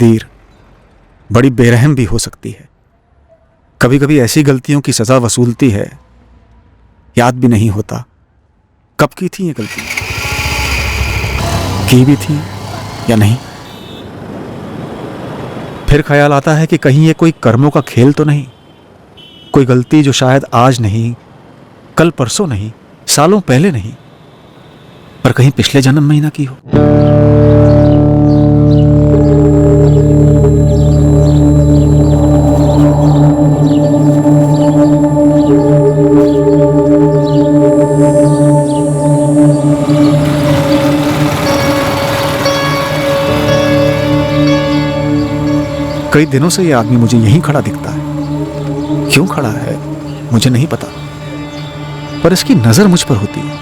तकदीर बड़ी बेरहम भी हो सकती है। कभी कभी ऐसी गलतियों की सजा वसूलती है, याद भी नहीं होता कब की थी ये गलती, की भी थी या नहीं। फिर ख्याल आता है कि कहीं ये कोई कर्मों का खेल तो नहीं, कोई गलती जो शायद आज नहीं, कल परसों नहीं, सालों पहले नहीं, पर कहीं पिछले जन्म में ही ना की हो। कई दिनों से ये आदमी मुझे यहीं खड़ा दिखता है। क्यों खड़ा है मुझे नहीं पता, पर इसकी नजर मुझ पर होती है।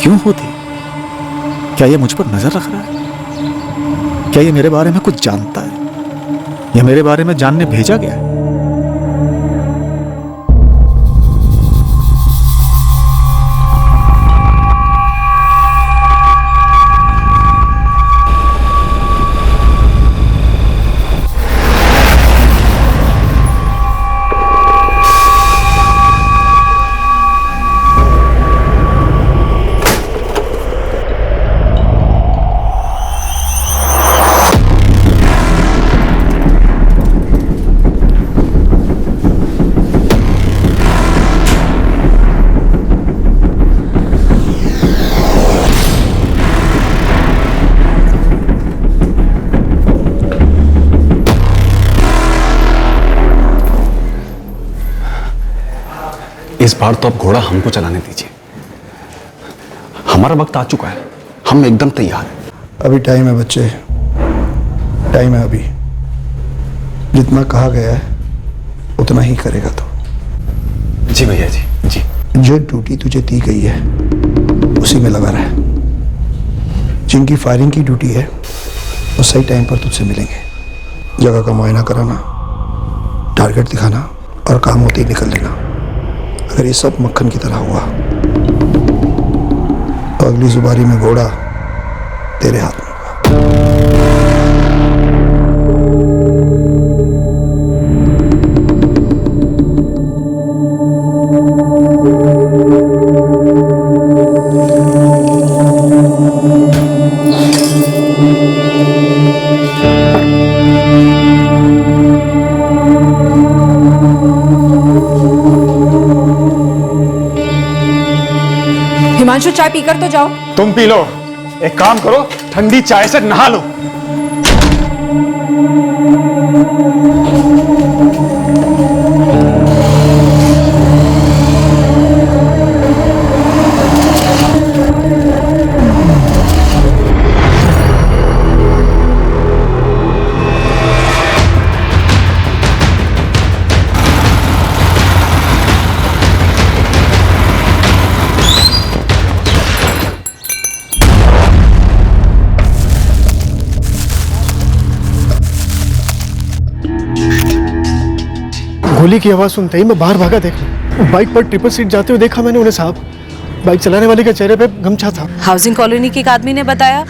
क्यों होती? क्या ये मुझ पर नजर रख रहा है? क्या ये मेरे बारे में कुछ जानता है या मेरे बारे में जानने भेजा गया है? इस बार तो अब घोड़ा हमको चलाने दीजिए। हमारा वक्त आ चुका है, हम एकदम तैयार हैं। अभी टाइम है बच्चे, टाइम है अभी। जितना कहा गया है उतना ही करेगा तो। जी भैया जी, जी। जो ड्यूटी तुझे दी गई है उसी में लगा रहा। जिनकी फायरिंग की ड्यूटी है वो सही टाइम पर तुझसे मिलेंगे। जगह का मुआयना कराना, टारगेट दिखाना और काम होते ही निकल लेना। अगर ये सब मक्खन की तरह हुआ तो अगली जुबारी में घोड़ा तेरे हाथ में होगा। हिमांशु, चाय पीकर तो जाओ। तुम पी लो, एक काम करो, ठंडी चाय से नहा लो। गोली की आवाज सुनते ही मैं बाहर भागा। देखा बाइक पर ट्रिपल सीट जाते हुए देखा मैंने उन्हें साहब। बाइक चलाने वाले के चेहरे पे गमछा था। हाउसिंग कॉलोनी के एक आदमी ने बताया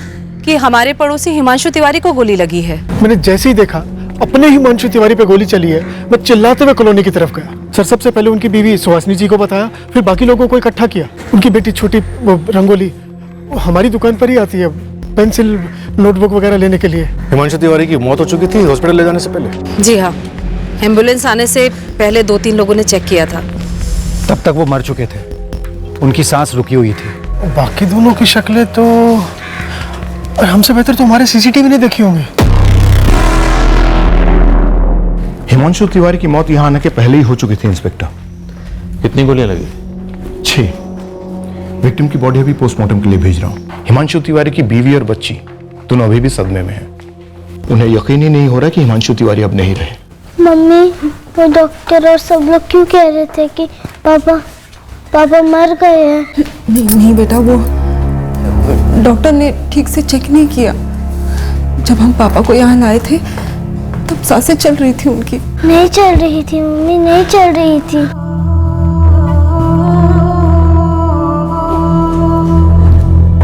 कि हमारे पड़ोसी हिमांशु तिवारी को गोली लगी है। मैंने जैसे ही देखा अपने हिमांशु तिवारी पे गोली चली है, मैं चिल्लाते हुए कॉलोनी की तरफ गया। सर, सबसे पहले उनकी बीवी सुहासिनी जी को बताया, फिर बाकी लोगों को इकट्ठा किया। उनकी बेटी छोटी रंगोली हमारी दुकान पर ही आती है पेंसिल नोटबुक वगैरह लेने के लिए। हिमांशु तिवारी की मौत हो चुकी थी हॉस्पिटल ले जाने से पहले? जी हाँ, एम्बुलेंस आने से पहले 2-3 लोगों ने चेक किया था। तब तक वो मर चुके थे, उनकी सांस रुकी हुई थी। बाकी दोनों की शक्लें तो हमसे बेहतर तो हमारे सीसीटीवी ने देखी होंगी। हिमांशु तिवारी की मौत यहां आने के पहले ही हो चुकी थी इंस्पेक्टर। कितनी गोलियां लगी? 6। विक्टिम की बॉडी अभी पोस्टमार्टम के लिए भेज रहा हूं। हिमांशु तिवारी की बीवी और बच्ची दोनों अभी भी सदमे में हैं। उन्हें यकीन ही नहीं हो रहा कि हिमांशु तिवारी अब नहीं रहे। मम्मी, वो डॉक्टर और सब लोग क्यों कह रहे थे कि पापा मर गए हैं? नहीं बेटा, वो डॉक्टर ने ठीक से चेक नहीं किया। जब हम पापा को यहाँ लाए थे तब सांसें चल रही थी उनकी। नहीं चल रही थी मम्मी, नहीं चल रही थी।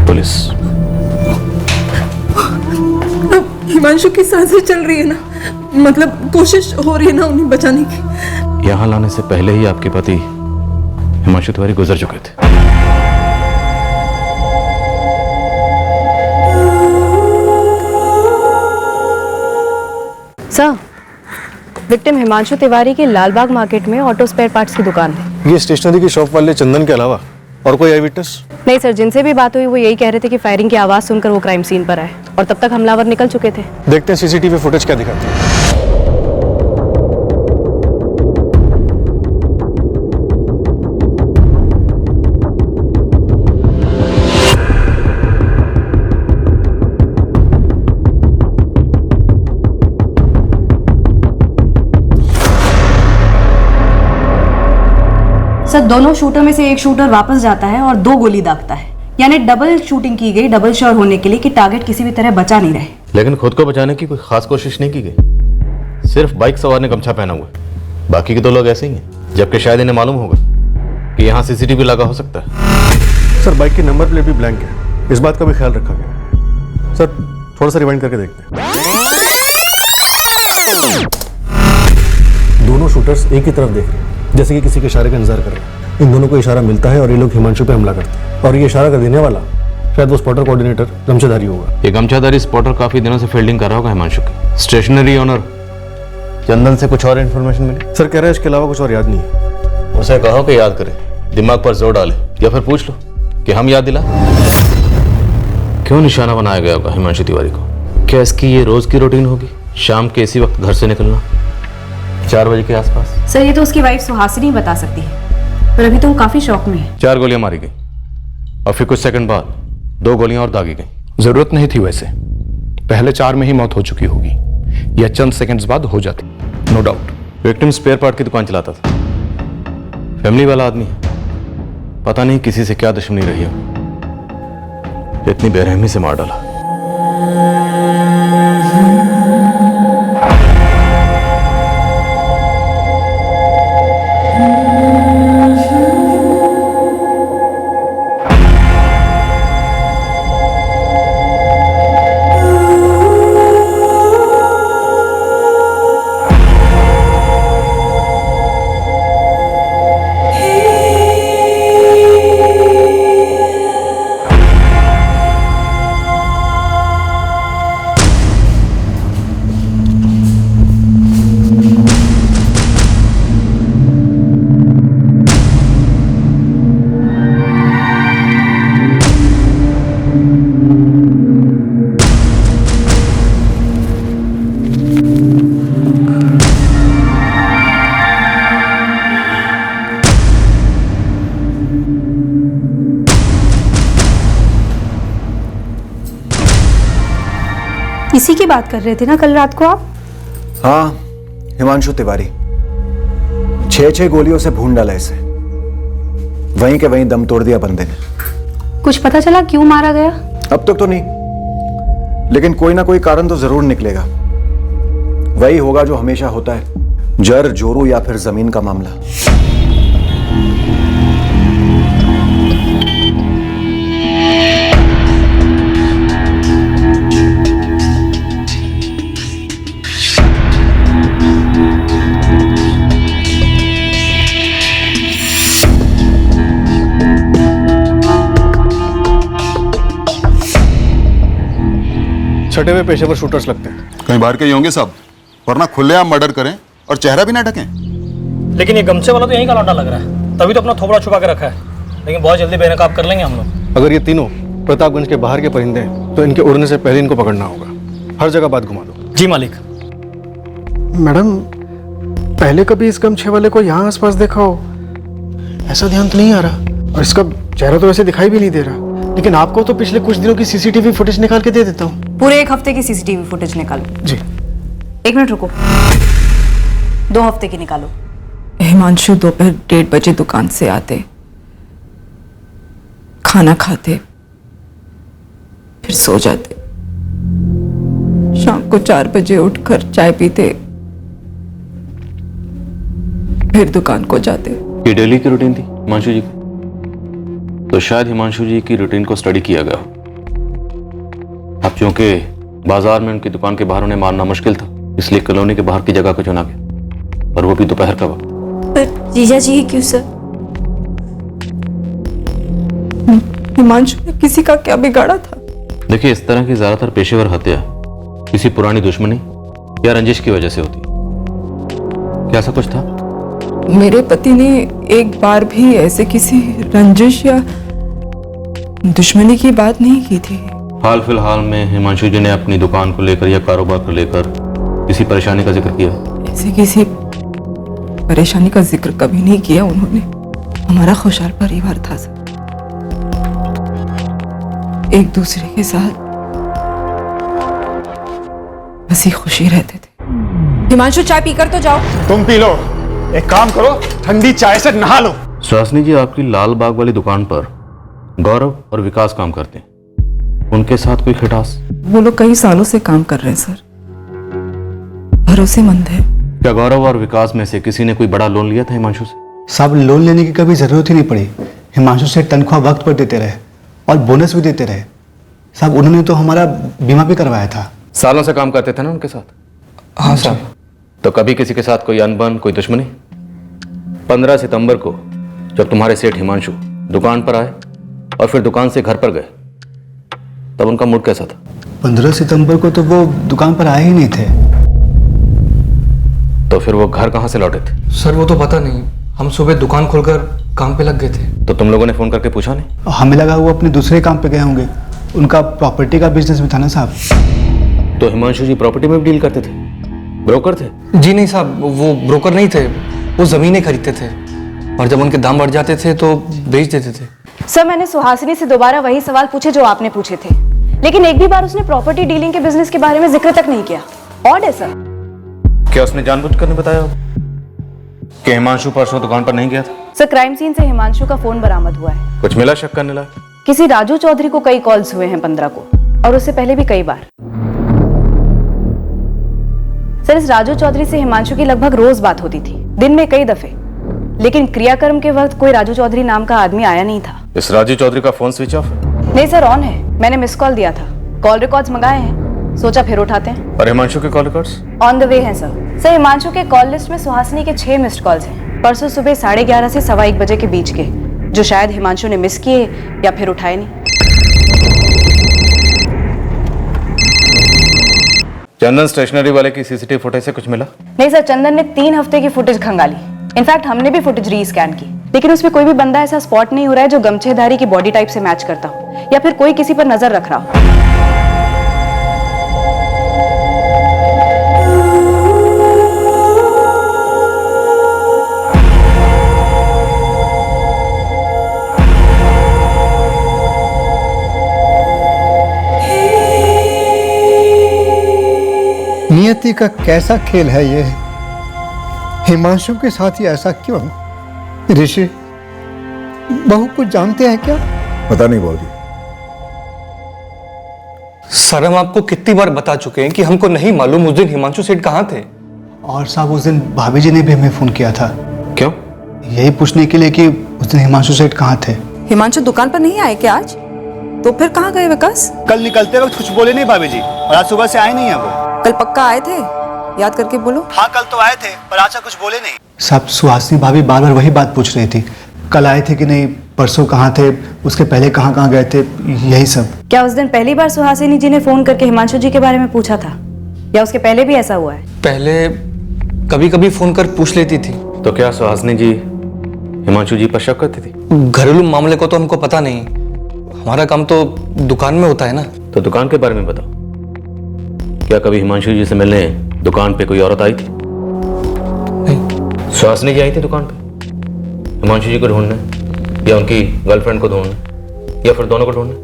पुलिस। हिमांशु की सांसें चल रही है ना, मतलब कोशिश हो रही है ना उन्हें बचाने की। यहाँ लाने से पहले ही आपके पति हिमांशु तिवारी गुजर चुके थे। सर, विक्टिम हिमांशु तिवारी की लालबाग मार्केट में ऑटो स्पेयर पार्ट्स की दुकान है। ये स्टेशनरी की शॉप वाले चंदन के अलावा और कोई आई विटनेस? नहीं सर, जिनसे भी बात हुई वो यही कह रहे थे कि फायरिंग की आवाज सुनकर वो क्राइम सीन पर आए और तब तक हमलावर निकल चुके थे। देखते हैं सीसीटीवी फुटेज क्या दिखाते हैं। सर, दोनों शूटर में से एक शूटर वापस जाता है और 2 गोली दागता है, यानी डबल शूटिंग की गई, डबल श्योर होने के लिए कि टारगेट किसी भी तरह बचा नहीं रहे। लेकिन खुद को बचाने की कोई खास कोशिश नहीं की गई। सिर्फ बाइक सवार ने गमछा पहना हुआ है, बाकी के 2 लोग ऐसे ही हैं। जबकि शायद इन्हें मालूम होगा कि यहाँ सीसीटीवी लगा हो सकता है। सर, बाइक की नंबर प्लेट भी ब्लैंक है, इस बात का भी ख्याल रखा गया। सर, थोड़ा सा रिवाइंड करके देखते हैं। दोनों शूटर्स एक ही तरफ देख रहे हैं, जैसे कि किसी के इशारे का इंतजार कर रहे हैं। इन दोनों को इशारा मिलता है और ये लोग हिमांशु पे हमला करते हैं, और ये इशारा कर देने वाला शायद वो स्पॉटर कोऑर्डिनेटर गमछाधारी होगा। ये गमछाधारी स्पॉटर काफी दिनों से फील्डिंग कर रहा होगा हिमांशु की। स्टेशनरी ओनर चंदन से कुछ और इन्फॉर्मेशन मिली? सर, कह रहा है इसके अलावा कुछ और याद नहीं है। उसे कहो कि याद करे, दिमाग पर जोर डाले, या फिर पूछ लो कि हम याद दिला। क्यों निशाना बनाया गया होगा हिमांशु तिवारी को? क्या इसकी ये रोज की रूटीन होगी, शाम के इसी वक्त घर से निकलना 4 बजे के आसपास? सर, ये तो उसकी वाइफ सुहासिनी बता सकती है, पर अभी तो वो काफी शौक में है। 4 गोलियां मारी गई और फिर कुछ सेकंड बाद 2 गोलियां और दागी गई। जरूरत नहीं थी वैसे, पहले 4 में ही मौत हो चुकी होगी, या चंद सेकंड्स बाद हो जाती, no doubt. Victim spare part की दुकान चलाता था, फैमिली वाला आदमी है। पता नहीं किसी से क्या दुश्मनी रही हो, इतनी बेरहमी से मार डाला। इसी की बात कर रहे थे ना कल रात को आप? हाँ, हिमांशु तिवारी 6 गोलियों से भून डाला इसे, वहीं के वहीं दम तोड़ दिया बंदे ने। कुछ पता चला क्यों मारा गया? अब तक तो नहीं, लेकिन कोई ना कोई कारण तो जरूर निकलेगा। वही होगा जो हमेशा होता है, जर जोरू या फिर जमीन का मामला। छठे हुए पेशेवर शूटर्स लगते हैं। कहीं बाहर के ही होंगे सब, वरना खुलेआम मर्डर करें और चेहरा भी ना ढकें। लेकिन ये गमछे वाला तो यहीं का लौंडा लग रहा है, तभी तो अपना थोबड़ा छुपा के रखा है। लेकिन बहुत जल्दी बेनकाब कर लेंगे हम लोग। अगर ये तीनों प्रतापगंज के बाहर के परिंदे हैं तो इनके उड़ने से पहले इनको पकड़ना होगा। हर जगह बात घुमा दो। जी मालिक। मैडम, पहले कभी इस गमछे वाले को यहाँ आसपास देखा हो? ऐसा ध्यान तो नहीं आ रहा, और इसका चेहरा तो वैसे दिखाई भी नहीं दे रहा। लेकिन आपको तो पिछले कुछ दिनों की सीसीटीवी फुटेज निकाल के दे देता हूँ। पूरे 1 हफ्ते की सीसीटीवी फुटेज निकालो। जी। 1 मिनट रुको, 2 हफ्ते की निकालो। हिमांशु दोपहर 1:30 बजे दुकान से आते, खाना खाते, फिर सो जाते। शाम को 4 बजे उठकर चाय पीते, फिर दुकान को जाते। ये डेली की रूटीन थी हिमांशु जी की, तो शायद हिमांशु जी की रूटीन को स्टडी किया गया हो। अब चूंकि बाजार में उनकी दुकान के बाहर उन्हें मारना मुश्किल था, इसलिए कॉलोनी के बाहर की जगह को चुना गया, और वो भी दोपहर का वक्त। पर जीजा जी क्यों सर? हिमांशु ने किसी का क्या बिगाड़ा था? देखिए, इस तरह की ज्यादातर पेशेवर हत्या किसी पुरानी दुश्मनी या रंजिश की वजह से होती है। क्या ऐसा कुछ था? मेरे पति ने एक बार भी ऐसे किसी रंजिश या दुश्मनी की बात नहीं की थी। हाल फिलहाल में हिमांशु जी ने अपनी दुकान को लेकर या कारोबार को लेकर किसी परेशानी का जिक्र किया? ऐसे किसी परेशानी का जिक्र कभी नहीं किया उन्होंने। हमारा खुशहाल परिवार था सर, एक दूसरे के साथ हंसी खुशी रहते थे। हिमांशु चाय पीकर तो जाओ। तुम पी लो। एक काम करो, ठंडी चाय से नहा लो। सुहासिनी जी, आपकी लाल बाग वाली दुकान पर गौरव और विकास काम करते हैं, उनके साथ कोई खटास? वो लोग कई सालों से काम कर रहे हैं सर, भरोसेमंद है। क्या गौरव और विकास में से किसी ने कोई बड़ा लोन लिया था हिमांशु से? साहब, लोन लेने की कभी ज़रूरत ही नहीं पड़ी। हिमांशु से तनख्वाह वक्त पर देते रहे और बोनस भी देते रहे। साहब, उन्होंने तो हमारा बीमा भी करवाया था। सालों से काम करते थे ना उनके साथ? हाँ साहब। तो कभी किसी के साथ कोई अनबन, कोई दुश्मनी? 15 सितंबर को जब तुम्हारे सेठ हिमांशु दुकान पर आए और फिर दुकान से घर पर गए, तब उनका मूड कैसा था? 15 सितंबर को तो वो दुकान पर आए ही नहीं थे। तो फिर वो घर कहाँ से लौटे थे? सर वो तो पता नहीं, हम सुबह दुकान खोलकर काम पे लग गए थे। तो तुम लोगों ने फोन करके पूछा नहीं? हमें लगा वो अपने दूसरे काम पे गए होंगे, उनका प्रॉपर्टी का बिजनेस भी था ना साहब। तो हिमांशु जी प्रॉपर्टी में भी डील करते थे? ब्रोकर थे? जी नहीं साहब, वो ब्रोकर नहीं थे, वो जमीनें खरीदते थे और जब उनके दाम बढ़ जाते थे तो बेच देते थे। सर, मैंने सुहासिनी से दोबारा वही सवाल पूछे जो आपने पूछे थे, लेकिन एक भी बार उसने प्रॉपर्टी डीलिंग के बिजनेस के बारे में जिक्र तक नहीं किया। ऑड है सर। क्या उसने जानबूझकर नहीं बताया कि हिमांशु परसों दुकान पर नहीं गया था? सर, क्राइम सीन से हिमांशु का फोन बरामद हुआ है। कुछ मिला शक करने लायक? किसी राजू चौधरी को कई कॉल्स हुए हैं 15 को, और उससे पहले भी कई बार। सर, इस राजू चौधरी से हिमांशु की लगभग रोज बात होती थी, दिन में कई दफे, लेकिन क्रियाक्रम के वक्त कोई राजू चौधरी नाम का आदमी आया नहीं था। इस राजू चौधरी का फोन स्विच ऑफ है? नहीं सर, ऑन है। मैंने मिस कॉल दिया था, कॉल रिकॉर्ड्स मंगाए हैं, सोचा फिर उठाते हैं। और हिमांशु के call records? On the way हैं सर। सर, हिमांशु के कॉल लिस्ट में सुहासिनी के 6 मिस्ड कॉल्स हैं, परसों सुबह 11:30 से 1:15 बजे के बीच के, जो शायद हिमांशु ने मिस किए या फिर उठाए नहीं। चंदन स्टेशनरी वाले की सीसीटीवी फुटेज से कुछ मिला? नहीं सर, चंदन ने 3 हफ्ते की फुटेज खंगाली। इनफैक्ट हमने भी फुटेज रीस्कैन की, लेकिन उसमें कोई भी बंदा ऐसा स्पॉट नहीं हो रहा है जो गमछेधारी की बॉडी टाइप से मैच करता हो या फिर कोई किसी पर नजर रख रहा हो। नियति का कैसा खेल है ये? हिमांशु के साथ ही ऐसा क्यों? ऋषि, बहू कुछ जानते हैं क्या? पता नहीं बाबूजी। सर, हम आपको कितनी बार बता चुके हैं कि हमको नहीं मालूम उस दिन हिमांशु सेठ कहाँ थे। और साहब, उस दिन भाभी जी ने भी हमें फोन किया था। क्यों? यही पूछने के लिए कि उस दिन हिमांशु सेठ कहाँ थे। हिमांशु दुकान पर नहीं आए क्या आज? तो फिर कहाँ गए विकास? कल निकलते वक्त कुछ बोले नहीं भाभी जी, और आज सुबह से आए नहीं है वो। कल पक्का आए थे? याद करके बोलो। हाँ, कल तो आए थे, पर आज कुछ बोले नहीं। साहब, सुहासिनी भाभी बार बार वही बात पूछ रही थी, कल आए थे कि नहीं, परसों कहाँ थे, उसके पहले कहाँ कहाँ गए थे, यही सब। क्या उस दिन पहली बार सुहासिनी जी ने फोन करके हिमांशु जी के बारे में पूछा था, या उसके पहले भी ऐसा हुआ है? पहले कभी कभी फोन कर पूछ लेती थी। तो क्या सुहासिनी जी हिमांशु जी पर शक करती थी? घरेलू मामले को तो हमको पता नहीं, हमारा काम तो दुकान में होता है ना। तो दुकान के बारे में बताओ, क्या कभी हिमांशु जी से मिलने दुकान पे कोई औरत आई थी? नहीं। सुहासिनी जी आई थी दुकान पे हिमांशु जी को ढूंढने, या उनकी गर्लफ्रेंड को ढूंढने, या फिर दोनों को ढूंढने?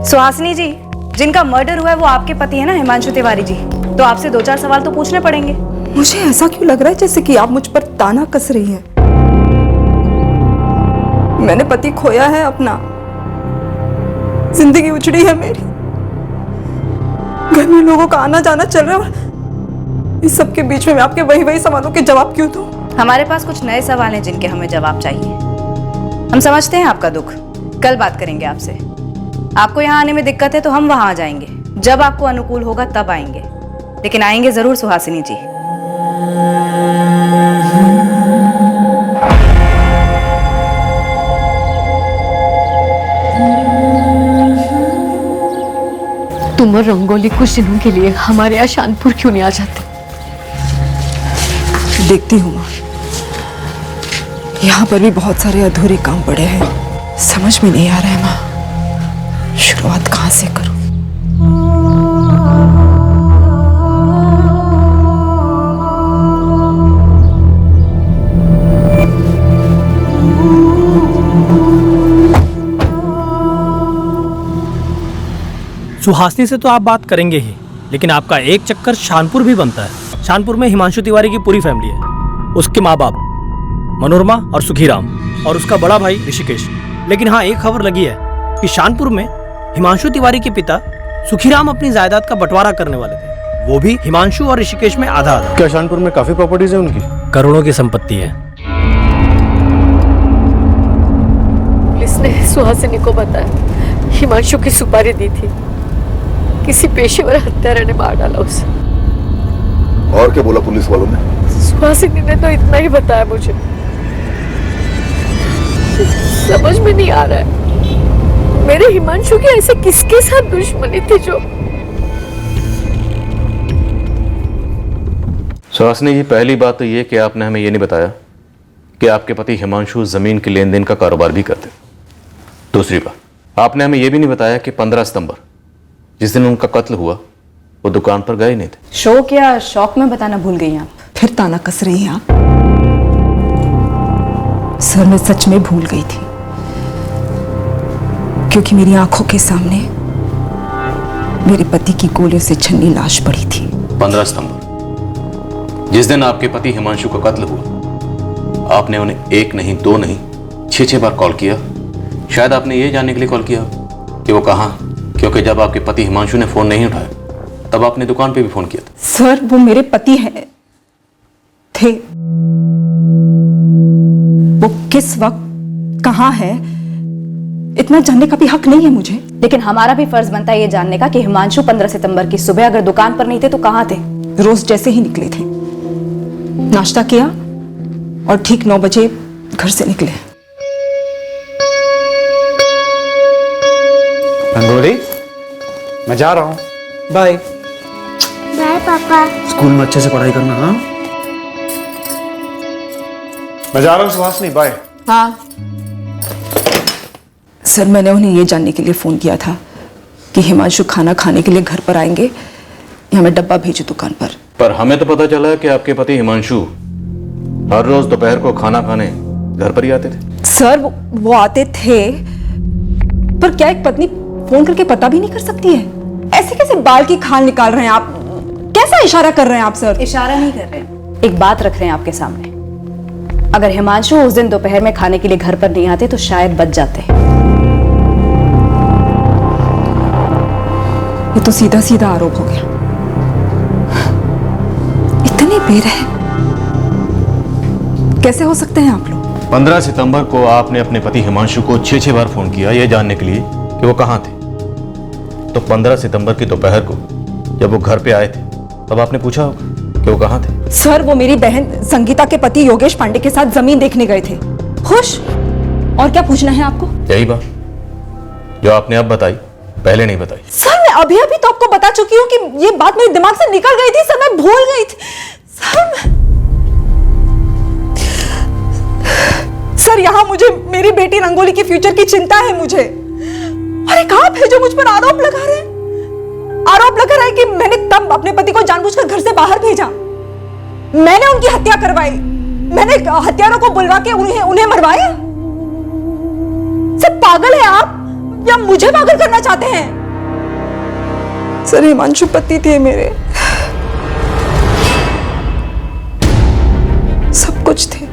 सुहासिनी जी, जिनका मर्डर हुआ है वो आपके पति है ना, हिमांशु तिवारी जी, तो आपसे 2-4 सवाल तो पूछने पड़ेंगे। मुझे ऐसा क्यों लग रहा है जैसे कि आप मुझ पर ताना कस रही हैं? मैंने पति खोया है अपना, जिंदगी उजड़ी है मेरी, घर में लोगों का आना जाना चल रहा है, इस सब के बीच में मैं आपके वही सवालों के जवाब क्यों दूं? हमारे पास कुछ नए सवाल हैं जिनके हमें जवाब चाहिए। हम समझते हैं आपका दुख, कल बात करेंगे आपसे। आपको यहाँ आने में दिक्कत है तो हम वहां आ जाएंगे, जब आपको अनुकूल होगा तब आएंगे, लेकिन आएंगे जरूर सुहासिनी जी। तुम और रंगोली कुछ दिनों के लिए हमारे यहाँ शानपुर क्यों नहीं आ जाते? देखती हूँ माँ, यहाँ पर भी बहुत सारे अधूरे काम पड़े हैं, समझ में नहीं आ रहा है माँ, शुरुआत कहाँ से करूँ? सुहासिनी से तो आप बात करेंगे ही, लेकिन आपका एक चक्कर शानपुर भी बनता है। शानपुर में हिमांशु तिवारी की पूरी फैमिली है, उसके माँ बाप मनोरमा और सुखीराम और उसका बड़ा भाई ऋषिकेश। लेकिन हाँ, एक खबर लगी है कि शानपुर में हिमांशु तिवारी के पिता सुखीराम अपनी जायदाद का बंटवारा करने वाले थे, वो भी हिमांशु और ऋषिकेश में आधा आधा। क्या शानपुर में काफी प्रॉपर्टीज है उनकी? करोड़ों की संपत्ति है। पुलिस ने सुहासिनी को बताया हिमांशु की सुपारी दी थी, किसी पेशेवर हत्यारे ने मार डाला उसे। और क्या बोला पुलिस वालों ने? सुहासिनी ने तो इतना ही बताया मुझे। समझ में नहीं आ रहा है मेरे हिमांशु की ऐसे किसके साथ दुश्मनी थी जो। सुहासिनी जी, पहली बात तो ये कि आपने हमें ये नहीं बताया कि आपके पति हिमांशु जमीन के लेन देन का कारोबार भी करते। दूसरी बात, आपने हमें ये भी नहीं बताया कि 15 सितंबर जिस दिन उनका कत्ल हुआ वो दुकान पर गए नहीं थे। शौक या शौक में बताना भूल गई आप? फिर ताना कस रही हैं आप? सर, मैं सच में भूल गई थी, क्योंकि मेरी आंखों के सामने मेरे पति की गोलियों से छन्नी लाश पड़ी थी। 15 सितंबर जिस दिन आपके पति हिमांशु का कत्ल हुआ, आपने उन्हें एक नहीं, दो नहीं, 6 बार कॉल किया। शायद आपने ये जानने के लिए कॉल किया कि वो कहाँ, क्योंकि जब आपके पति हिमांशु ने फोन नहीं उठाया तब आपने दुकान पे भी फोन किया था। सर, वो मेरे पति हैं थे, वो किस वक्त कहाँ है इतना जानने का भी हक नहीं है मुझे। लेकिन हमारा भी फर्ज बनता है ये जानने का कि हिमांशु 15 सितंबर की सुबह अगर दुकान पर नहीं थे तो कहाँ थे? रोज जैसे ही निकले थे, नाश्ता किया और ठीक 9 बजे घर से निकले। रंगोली, मैं जा रहा हूं, बाय। बाय पापा। स्कूल में अच्छे से पढ़ाई करना। हाँ, मैं जा रहा हूं सुहासिनी, बाय। हाँ सर, मैंने उन्हें ये जानने के लिए फोन किया था कि हिमांशु खाना खाने के लिए घर पर आएंगे या मैं डब्बा भेजूं दुकान पर हमें तो पता चला कि आपके पति हिमांशु हर रोज दोपहर को खाना खाने घर पर ही आते थे। सर, वो आते थे, पर क्या एक पत्नी फोन करके पता भी नहीं कर सकती है? ऐसे कैसे बाल की खाल निकाल रहे हैं आप? कैसा इशारा कर रहे हैं आप सर? इशारा नहीं कर रहे, एक बात रख रहे हैं आपके सामने। अगर हिमांशु उस दिन दोपहर में खाने के लिए घर पर नहीं आते तो शायद बच जाते। ये तो सीधा सीधा आरोप हो गया। इतने बेरहम कैसे हो सकते हैं आप लोग? 15 सितंबर को आपने अपने पति हिमांशु को 6 बार फोन किया यह जानने के लिए कि वो कहाँ थे। तो 15 सितंबर की दोपहर को जब वो घर पे आए थे तब आपने पूछा होगा कि वो कहाँ थे। सर, वो मेरी बहन संगीता के पति योगेश पांडे के साथ जमीन देखने गए थे। खुश? और क्या पूछना है आपको? यही बात जो आपने अब बताई, पहले नहीं बताई। सर, मैं अभी तो आपको बता चुकी हूँ कि ये बात मेरे दिमाग से निकल गई थी सर, मैं भूल गई थी सर, यहाँ मुझे मेरी बेटी रंगोली की फ्यूचर की चिंता है मुझे। और एक आप है जो मुझ पर आरोप लगा रहे हैं। आरोप लगा रहा है कि मैंने तब अपने पति को जानबूझकर घर से बाहर भेजा, मैंने उनकी हत्या करवाई, मैंने हत्यारों को बुलवा के उन्हें मरवाया। सब पागल है आप या मुझे पागल करना चाहते हैं? सर, हिमांशु पति थे मेरे, सब कुछ थे।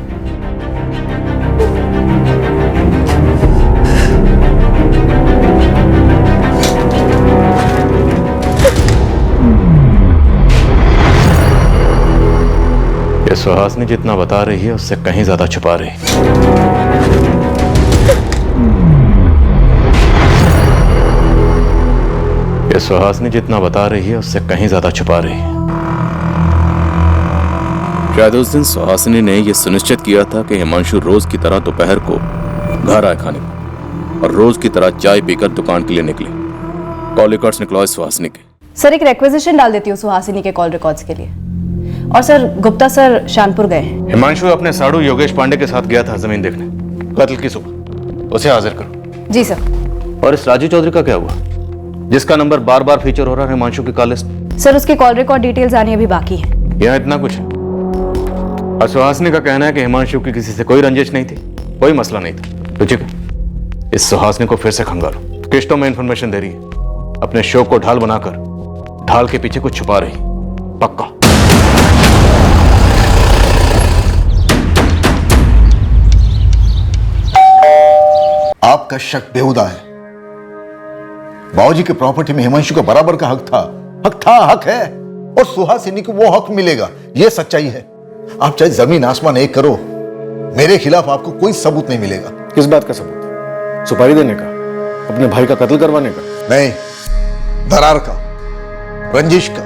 ये सुहासिनी जितना बता रही है उससे कहीं ज्यादा छुपा रही है। ये सुहासिनी जितना बता रही है उससे कहीं ज्यादा छुपा रही है। शायद उस दिन सुहासिनी ने यह सुनिश्चित किया था कि हिमांशु रोज की तरह दोपहर को घर आए खाने को और रोज की तरह चाय पीकर दुकान के लिए निकले। कॉल रिकॉर्ड्स निकलवाए सुहासिनी के। सर एक रिक्वेजिशन डाल देती हूँ सुहासिनी के कॉल रिकॉर्ड्स के लिए। और सर गुप्ता सर शानपुर गए हैं। हिमांशु अपने साड़ू योगेश पांडे के साथ गया था जमीन देखने कत्ल की सुबह। उसे हाजिर करो। जी सर। और इस राजू चौधरी का क्या हुआ जिसका नंबर बार बार फीचर हो रहा है हिमांशु की कॉल लिस्ट? सर उसकी कॉल रिकॉर्ड डिटेल्स आनी अभी बाकी है। यहाँ इतना कुछ है। और सुहासिनी का कहना है कि हिमांशु की किसी से कोई रंजिश नहीं थी, कोई मसला नहीं था। तो ठीक है, इस सुहासिनी को फिर से खंगालो। किश्तों में इंफॉर्मेशन दे रही है, अपने शो को ढाल बनाकर ढाल के पीछे कुछ छुपा रही। पक्का। आपका शक बेहुदा है। बाबूजी के प्रॉपर्टी में हिमांशु का बराबर का हक था, हक है, और सुहासिनी को वो हक मिलेगा। ये सच्चाई है। आप चाहे जमीन आसमान एक करो, मेरे खिलाफ आपको कोई सबूत नहीं मिलेगा। किस बात का सबूत? सुपारी देने का? अपने भाई का कत्ल करवाने का? नहीं, दरार का, रंजिश का।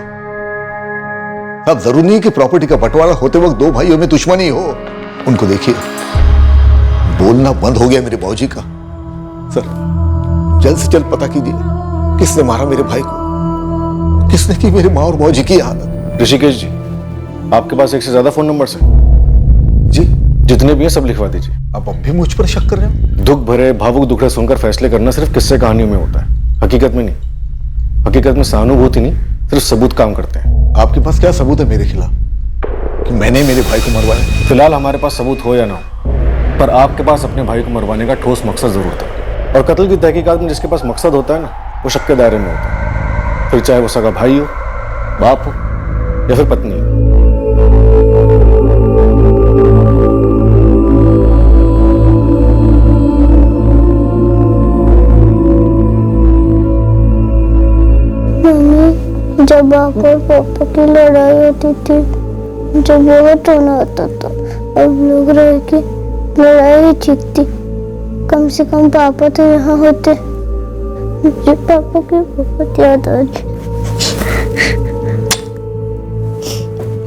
अब जरूरी नहीं कि प्रॉपर्टी का बंटवारा होते वक्त दो भाइयों में दुश्मनी हो। उनको देखिए, बोलना बंद हो गया मेरे बाबूजी का। सर, जल्द से जल्द पता कीजिए किसने मारा मेरे भाई को, किसने की मेरे माँ और बाबूजी की हालत। ऋषिकेश जी, आपके पास एक से ज्यादा फोन नंबर्स हैं? जी, जितने भी हैं सब लिखवा दीजिए। आप अब भी मुझ पर शक कर रहे हो? दुख भरे भावुक दुखड़े सुनकर फैसले करना सिर्फ किस्से कहानियों में होता है, हकीकत में नहीं। हकीकत में सहानुभूति नहीं, सिर्फ सबूत काम करते हैं। आपके पास क्या सबूत है मेरे खिलाफ कि मैंने मेरे भाई को मरवाया? फिलहाल हमारे पास सबूत हो या ना हो, पर आपके पास अपने भाई को मरवाने का ठोस मकसद जरूर था। और कत्ल की तहकीकात में जिसके पास मकसद होता है ना, वो शक के दायरे में होता है। फिर चाहे वो सगा भाई हो, बाप हो या फिर पत्नी हो। मम्मी, जब आप और पापा की लड़ाई होती थी जब बहुत रोना आता था, अब लोग रह के लड़ाई ही जीतती। कम से कम पापा तो यहाँ होते। मुझे पापा की बहुत याद आ रही।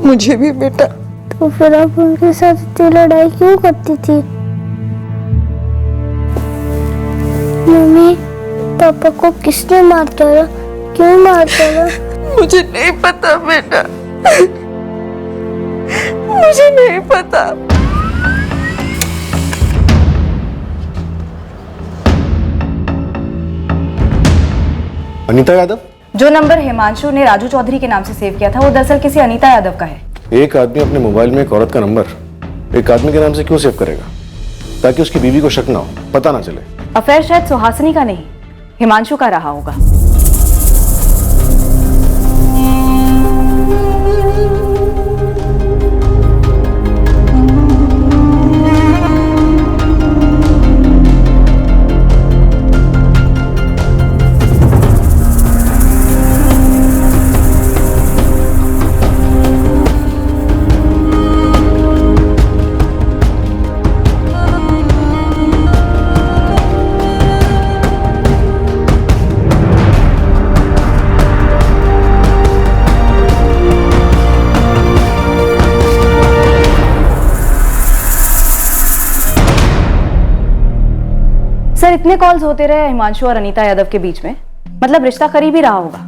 मुझे भी बेटा। तो फिर आप उनके साथ इतनी लड़ाई क्यों करती थी? मम्मी, पापा को किसने मारता रहा? क्यों मारता रहा? मुझे नहीं पता बेटा, मुझे नहीं पता। अनीता यादव? जो नंबर हिमांशु ने राजू चौधरी के नाम से सेव किया था वो दरअसल किसी अनीता यादव का है। एक आदमी अपने मोबाइल में एक औरत का नंबर एक आदमी के नाम से क्यों सेव करेगा? ताकि उसकी बीवी को शक ना हो, पता ना चले। अफेयर शायद सुहासिनी का नहीं, हिमांशु का रहा होगा। सर इतने कॉल्स होते रहे हिमांशु और अनीता यादव के बीच में, मतलब रिश्ता करीब ही रहा होगा।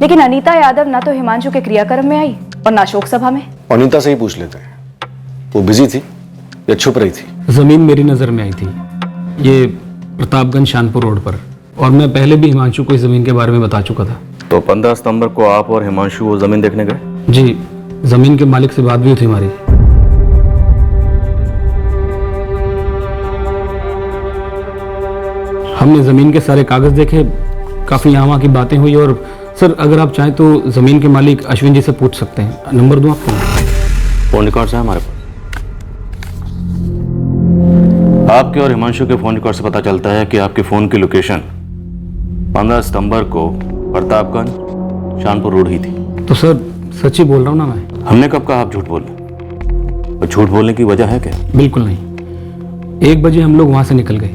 लेकिन अनीता यादव ना तो हिमांशु के क्रियाक्रम में आई और ना शोक सभा में। अनीता से ही पूछ लेते हैं, वो बिजी थी या छुप रही थी? जमीन मेरी नजर में आई थी, ये प्रतापगंज शानपुर रोड पर, और मैं पहले भी हिमांशु को इस जमीन के बारे में बता चुका था। तो 15 सितंबर को आप और हिमांशु वो जमीन देखने गए? जी, जमीन के मालिक से बात भी हुई थी हमारी। हमने जमीन के सारे कागज देखे, काफी यहाँ वहाँ की बातें हुई। और सर अगर आप चाहें तो जमीन के मालिक अश्विन जी से पूछ सकते हैं। नंबर दूं आपको? फोन रिकॉर्ड्स है हमारे पास। आपके और हिमांशु के फोन रिकॉर्ड से पता चलता है कि आपके फोन की लोकेशन 15 सितंबर को प्रतापगंज शानपुर रोड ही थी। तो सर सच ही बोल रहा हूँ ना मैं। हमने कब कहा आप झूठ बोल रहे? और झूठ बोलने की वजह है क्या? बिल्कुल नहीं। 1 बजे हम लोग वहाँ से निकल गए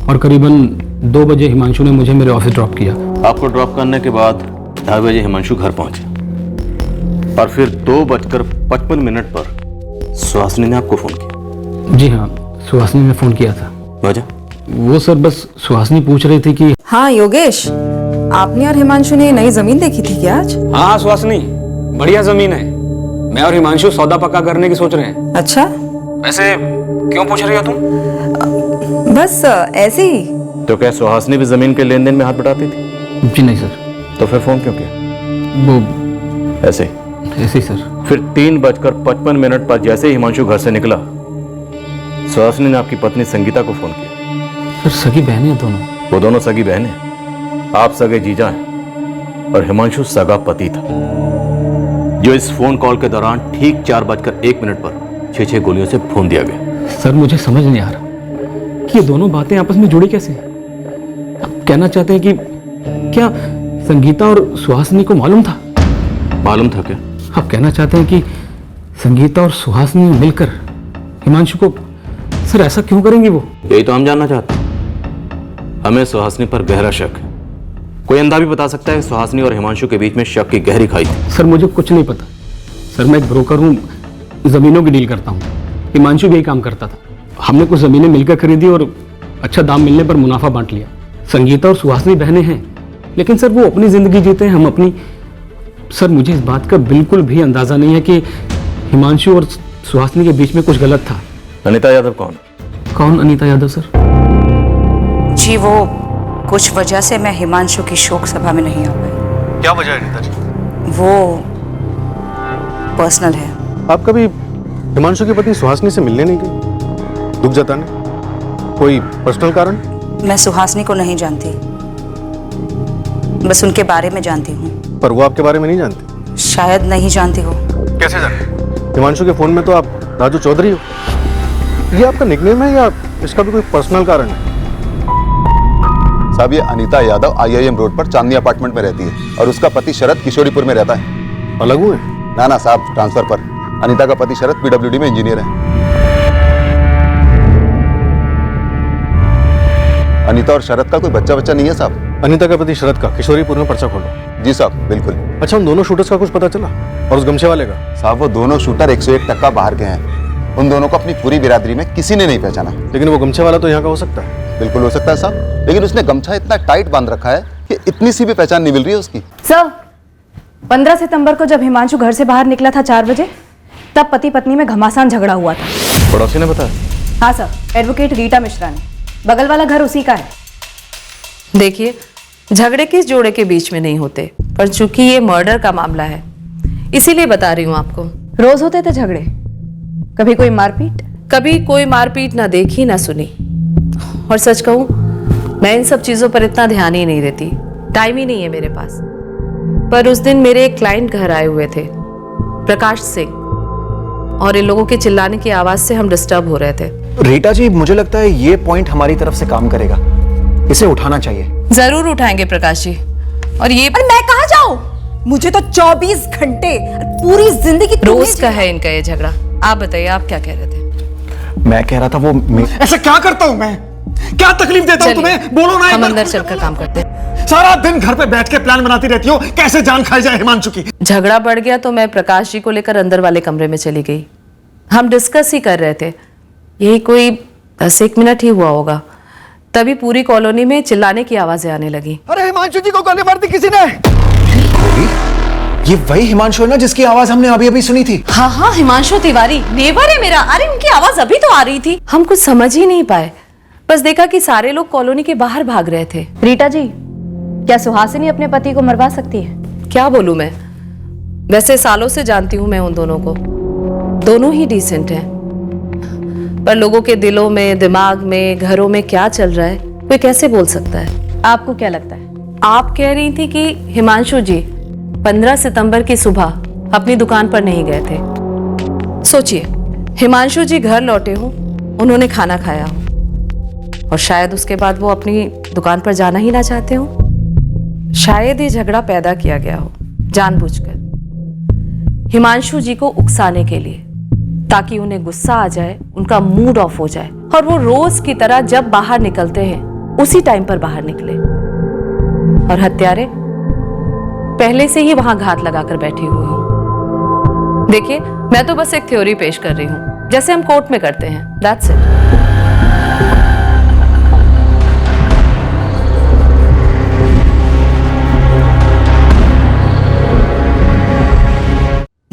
और करीबन 2 बजे हिमांशु ने मुझे मेरे ऑफिस ड्रॉप किया। आपको ड्रॉप करने के बाद 2:30 बजे हिमांशु घर पहुंचे और फिर 2:55 पर सुहासिनी ने आपको फोन किया। जी हाँ, सुहासिनी ने फोन किया था। वजह? वो सर बस सुहासिनी पूछ रही थी कि हाँ योगेश, आपने और हिमांशु ने नई जमीन देखी थी क्या आज? हाँ सुहासिनी, बढ़िया जमीन है। मैं और हिमांशु सौदा पक्का करने की सोच रहे हैं। अच्छा, वैसे क्यों पूछ रही हो तुम? बस ऐसे ही। तो क्या सुहासिनी भी जमीन के लेन देन में हाथ बटाती थी? जी नहीं सर। तो फिर फोन क्यों किया? वो ऐसे ही सर। फिर 3:55 पर जैसे ही हिमांशु घर से निकला, सुहासिनी ने आपकी पत्नी संगीता को फोन किया। सर सगी बहनें हैं दोनों। वो दोनों सगी बहनें, आप सगे जीजा हैं और हिमांशु सगा पति था, जो इस फोन कॉल के दौरान ठीक 4:01 पर 6 गोलियों से भून दिया गया। सर मुझे समझ नहीं आ रहा कि ये दोनों बातें आपस में जुड़ी कैसे? आप कहना चाहते हैं कि क्या संगीता और सुहासिनी को मालूम था? मालूम था क्या? आप कहना चाहते हैं कि संगीता और सुहासिनी मिलकर हिमांशु को, सर ऐसा क्यों करेंगी वो? यही तो हम जानना चाहते हैं। हमें सुहासिनी पर गहरा शक है। कोई अंधा भी बता सकता है कि सुहासिनी और हिमांशु के बीच में शक की गहरी खाई थी। सर मुझे कुछ नहीं पता। सर मैं एक ब्रोकर हूँ, जमीनों की डील करता हूँ। हिमांशु भी यही काम करता था। हमने कुछ जमीनें मिलकर खरीदी और अच्छा दाम मिलने पर मुनाफा बांट लिया। संगीता और सुहासिनी बहनें हैं, लेकिन सर वो अपनी जिंदगी जीते हैं, हम अपनी। सर मुझे इस बात का बिल्कुल भी अंदाजा नहीं है कि हिमांशु और सुहासिनी के बीच में कुछ गलत था। अनीता यादव कौन? कौन अनीता यादव सर? जी वो कुछ वजह से मैं हिमांशु की शोक सभा में नहीं आ पाई। क्या वजह है अनीता जी? वो पर्सनल है। आप कभी हिमांशु की पत्नी सुहासिनी से मिलने नहीं गई, दुख जताने? कोई पर्सनल कारण? मैं सुहासिनी को नहीं जानती, बस उनके बारे में जानती हूँ। पर वो आपके बारे में नहीं जानती? शायद नहीं जानती हो। कैसे जाने? हिमांशु के फोन में तो आप राजू चौधरी हो। ये आपका निकनेम है या इसका भी कोई पर्सनल कारण है? साहब ये अनीता यादव IIM रोड पर चांदनी अपार्टमेंट में रहती है और उसका पति शरद किशोरीपुर में रहता है। अलग हुए? ना साहब, ट्रांसफर पर। अनीता का पति शरद PWD में इंजीनियर है। अनीता और शरद का कोई बच्चा नहीं है साहब। अनीता का पति शरद का किशोरीपुर में पर्चा खोलो। जी साहब, बिल्कुल। अच्छा, उन दोनों शूटर्स का कुछ पता चला? और उस गमछे वाले का? साहब वो दोनों शूटर 101% बाहर के हैं। उन दोनों को अपनी पूरी बिरादरी में किसी ने नहीं पहचाना। लेकिन वो गमछे वाला तो यहाँ का हो सकता है। बिल्कुल हो सकता है साहब, लेकिन उसने गमछा इतना टाइट बांध रखा है कि इतनी सी भी पहचान नहीं मिल रही है उसकी। सर 15 सितंबर को जब हिमांशु घर से बाहर निकला था 4 बजे, तब पति पत्नी में घमासान झगड़ा हुआ था। पड़ोसी ने बताया? हाँ सर, एडवोकेट रीटा मिश्रा ने। बगल वाला घर उसी का है। देखिए, झगड़े किस जोड़े के बीच में नहीं होते, पर चूंकि ये मर्डर का मामला है इसीलिए बता रही हूँ आपको। रोज होते थे झगड़े? कभी कोई मारपीट? कभी कोई मारपीट ना देखी ना सुनी। और सच कहूँ, मैं इन सब चीजों पर इतना ध्यान ही नहीं देती, टाइम ही नहीं है मेरे पास। पर उस दिन मेरे एक क्लाइंट घर आए हुए थे, प्रकाश सिंह, और इन लोगों के चिल्लाने की आवाज से हम डिस्टर्ब हो रहे थे। रीटा जी, मुझे लगता है ये पॉइंट हमारी तरफ से काम करेगा, इसे उठाना चाहिए। जरूर उठाएंगे प्रकाश जी। और ये पर मैं कहाँ जाऊँ? मुझे तो 24 घंटे पूरी जिंदगी रोज का है इनका ये झगड़ा। आप बताइए, आप क्या कह रहे थे? मैं कह रहा था वो ऐसा क्या करता हूँ मैं? क्या तकलीफ देता हूँ तुम्हें? बोलो ना। हम अंदर चलकर काम करते हैं। सारा दिन घर पे बैठ के प्लान बनाती रहती हो, कैसे जान खाई जाए हिमांशु की। झगड़ा बढ़ गया तो मैं प्रकाश जी को लेकर अंदर वाले कमरे में चली गई। हम डिस्कस ही कर रहे थे, यही कोई 10-1 मिनट ही हुआ होगा, तभी पूरी कॉलोनी में चिल्लाने की आवाजें आने लगी। अरे हिमांशु जी को गोली मार दी किसी ने। ये वही हिमांशु है ना जिसकी आवाज हमने अभी अभी सुनी थी? हाँ हाँ, हिमांशु तिवारी नेबर है मेरा। अरे उनकी आवाज अभी तो आ रही थी। हम कुछ समझ ही नहीं पाए, बस देखा कि सारे लोग कॉलोनी के बाहर भाग रहे थे। रीटा जी, क्या सुहासिनी अपने पति को मरवा सकती है? क्या बोलूं मैं, वैसे सालों से जानती हूं मैं उन दोनों को, दोनों ही डिसेंट हैं, पर लोगों के दिलों में, दिमाग में, घरों में क्या चल रहा है कोई कैसे बोल सकता है? आपको क्या लगता है? आप कह रही थी कि हिमांशु जी 15 सितंबर की सुबह अपनी दुकान पर नहीं गए थे। सोचिए, हिमांशु जी घर लौटे हो, उन्होंने खाना खाया हो, और शायद उसके बाद वो अपनी दुकान पर जाना ही ना चाहते हो। शायद ये झगड़ा पैदा किया गया हो जानबूझकर, हिमांशु जी को उकसाने के लिए, ताकि उन्हें गुस्सा आ जाए, उनका मूड ऑफ हो जाए, और वो रोज की तरह जब बाहर निकलते हैं उसी टाइम पर बाहर निकले। और हत्यारे पहले से ही वहां घात लगाकर बैठे हुए हो। देखिए, मैं तो बस एक थ्योरी पेश कर रही हूं, जैसे हम कोर्ट में करते हैं। That's it.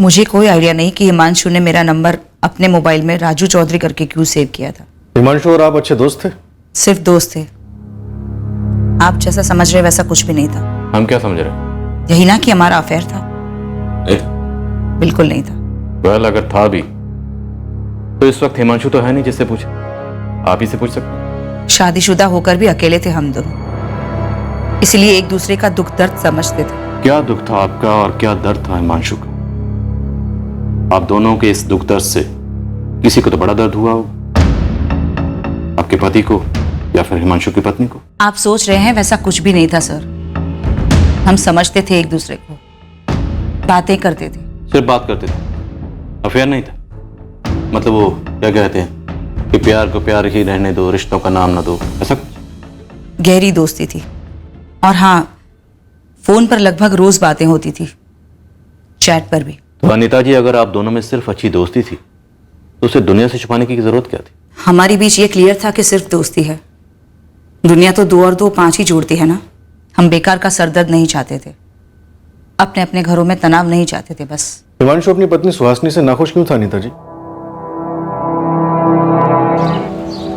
मुझे कोई आइडिया नहीं कि हिमांशु ने मेरा नंबर अपने मोबाइल में राजू चौधरी करके क्यों सेव किया था। हिमांशु और आप अच्छे दोस्त थे? सिर्फ दोस्त थे। आप जैसा समझ रहे वैसा कुछ भी नहीं था। हम क्या समझ रहे? यही ना कि हमारा अफेयर था। बिल्कुल नहीं था। वेल, अगर था भी तो इस वक्त हिमांशु तो है नहीं जिससे पूछे। आप ही से पूछ सकते। शादीशुदा होकर भी अकेले थे हम दोनों, इसलिए एक दूसरे का दुख दर्द समझते थे। क्या दुख था आपका और क्या दर्द था हिमांशु का? आप दोनों के इस दुख दर्द से किसी को तो बड़ा दर्द हुआ होगा, आपके पति को या फिर हिमांशु की पत्नी को। आप सोच रहे हैं वैसा कुछ भी नहीं था सर। हम समझते थे एक दूसरे को, बातें करते थे। सिर्फ बात करते थे, अफेयर नहीं था? मतलब वो क्या कहते हैं कि प्यार को प्यार ही रहने दो, रिश्तों का नाम ना दो, ऐसा कुछ? गहरी दोस्ती थी, और हाँ, फोन पर लगभग रोज बातें होती थी, चैट पर भी। तो अनीता जी, अगर आप दोनों में सिर्फ अच्छी दोस्ती थी तो उसे दुनिया से छुपाने की जरूरत क्या थी? हमारे बीच ये क्लियर था कि सिर्फ दोस्ती है। दुनिया तो 2 और 2 5 ही जोड़ती है ना। हम बेकार का सरदर्द नहीं चाहते थे, अपने अपने घरों में तनाव नहीं चाहते थे बस। हिमांशु अपनी पत्नी सुहासिनी से नाखुश क्यों था अनीता जी?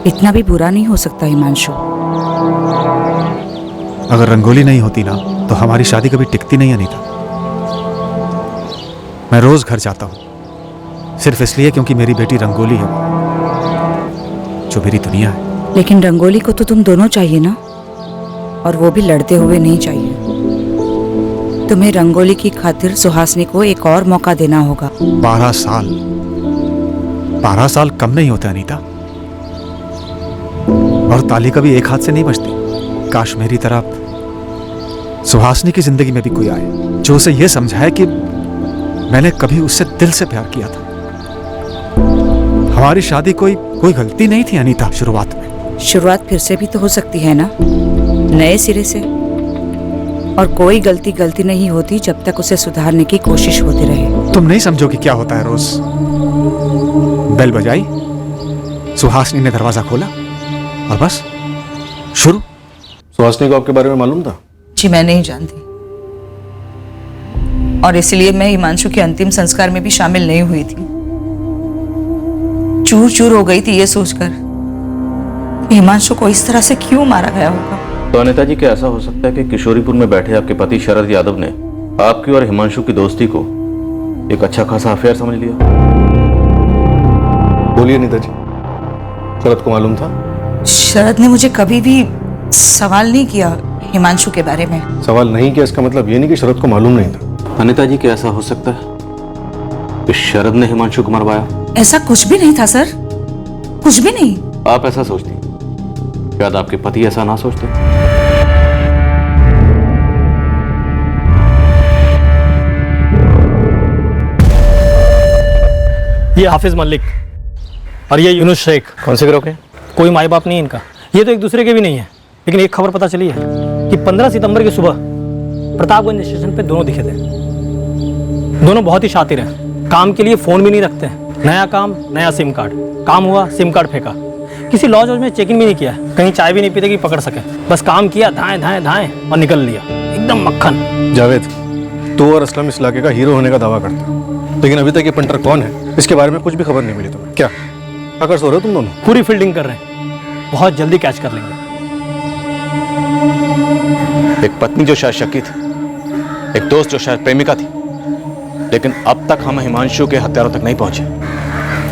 इतना भी बुरा नहीं हो सकता हिमांशु। अगर रंगोली नहीं होती ना तो हमारी शादी कभी टिकती नहीं अनीता। मैं रोज घर जाता हूं सिर्फ इसलिए क्योंकि मेरी बेटी रंगोली है, जो मेरी दुनिया है। लेकिन रंगोली को तो तुम दोनों चाहिए ना, और वो भी लड़ते हुए नहीं चाहिए। तुम्हें रंगोली की खातिर सुहासिनी को एक और मौका देना होगा। 12 साल कम नहीं होते अनीता, और ताली कभी एक हाथ से नहीं बजती। काश मेरी तरह सुहासिनी की जिंदगी में भी कोई आए जो उसे यह समझाए कि मैंने कभी उससे दिल से प्यार किया था। हमारी शादी कोई गलती नहीं थी अनीता। शुरुआत फिर से भी तो हो सकती है ना, नए सिरे से। और कोई गलती नहीं होती जब तक उसे सुधारने की कोशिश होती रहे। तुम नहीं समझोगी क्या होता है रोज। बेल बजाई, सुहासिनी ने दरवाजा खोला और बस शुरू। सुहासिनी को आपके बारे में मालूम था? जी मैं नहीं जानती, और इसलिए मैं हिमांशु के अंतिम संस्कार में भी शामिल नहीं हुई थी। चूर चूर हो गई थी ये सोचकर कि हिमांशु को इस तरह से क्यों मारा गया होगा। तो अनीता जी, क्या ऐसा हो सकता है कि किशोरीपुर में बैठे आपके पति शरद यादव ने आपकी और हिमांशु की दोस्ती को एक अच्छा खासा अफेयर समझ लिया? बोलिए अनीता जी, शरद को मालूम था? शरद ने मुझे कभी भी सवाल नहीं किया हिमांशु के बारे में। सवाल नहीं किया इसका मतलब ये नहीं कि शरद को मालूम नहीं था। अनीता जी, क्या ऐसा हो सकता है कि शरद ने हिमांशु को मरवाया? ऐसा कुछ भी नहीं था सर, कुछ भी नहीं। आप ऐसा सोचती, शायद आपके पति ऐसा ना सोचते। ये हाफिज मलिक और ये यूनुस शेख। कौन से गिरोह के? कोई माई बाप नहीं इनका, ये तो एक दूसरे के भी नहीं है। लेकिन एक खबर पता चली है कि 15 सितंबर की सुबह प्रतापगंज स्टेशन पे दोनों दिखे थे। दोनों बहुत ही शातिर हैं, काम के लिए फोन भी नहीं रखते हैं। नया काम, नया सिम कार्ड, काम हुआ सिम कार्ड फेंका। किसी लॉज में चेक इन भी नहीं किया, कहीं चाय भी नहीं पीते कि पकड़ सके। बस काम किया, धाएं धाएं धाएं और निकल लिया, एकदम मक्खन। जावेद, तू और असलम इस इलाके का हीरो होने का दावा करते हो, लेकिन अभी तक ये पंटर कौन है इसके बारे में कुछ भी खबर नहीं मिली तुम्हें। क्या अगर सो रहे हो तुम दोनों? पूरी फील्डिंग कर रहे हैं, बहुत जल्दी कैच कर लेंगे। एक पत्नी जो शायद शकी थी, एक दोस्त जो शायद प्रेमिका थी, लेकिन अब तक हम हिमांशु के हत्यारों तक नहीं पहुंचे।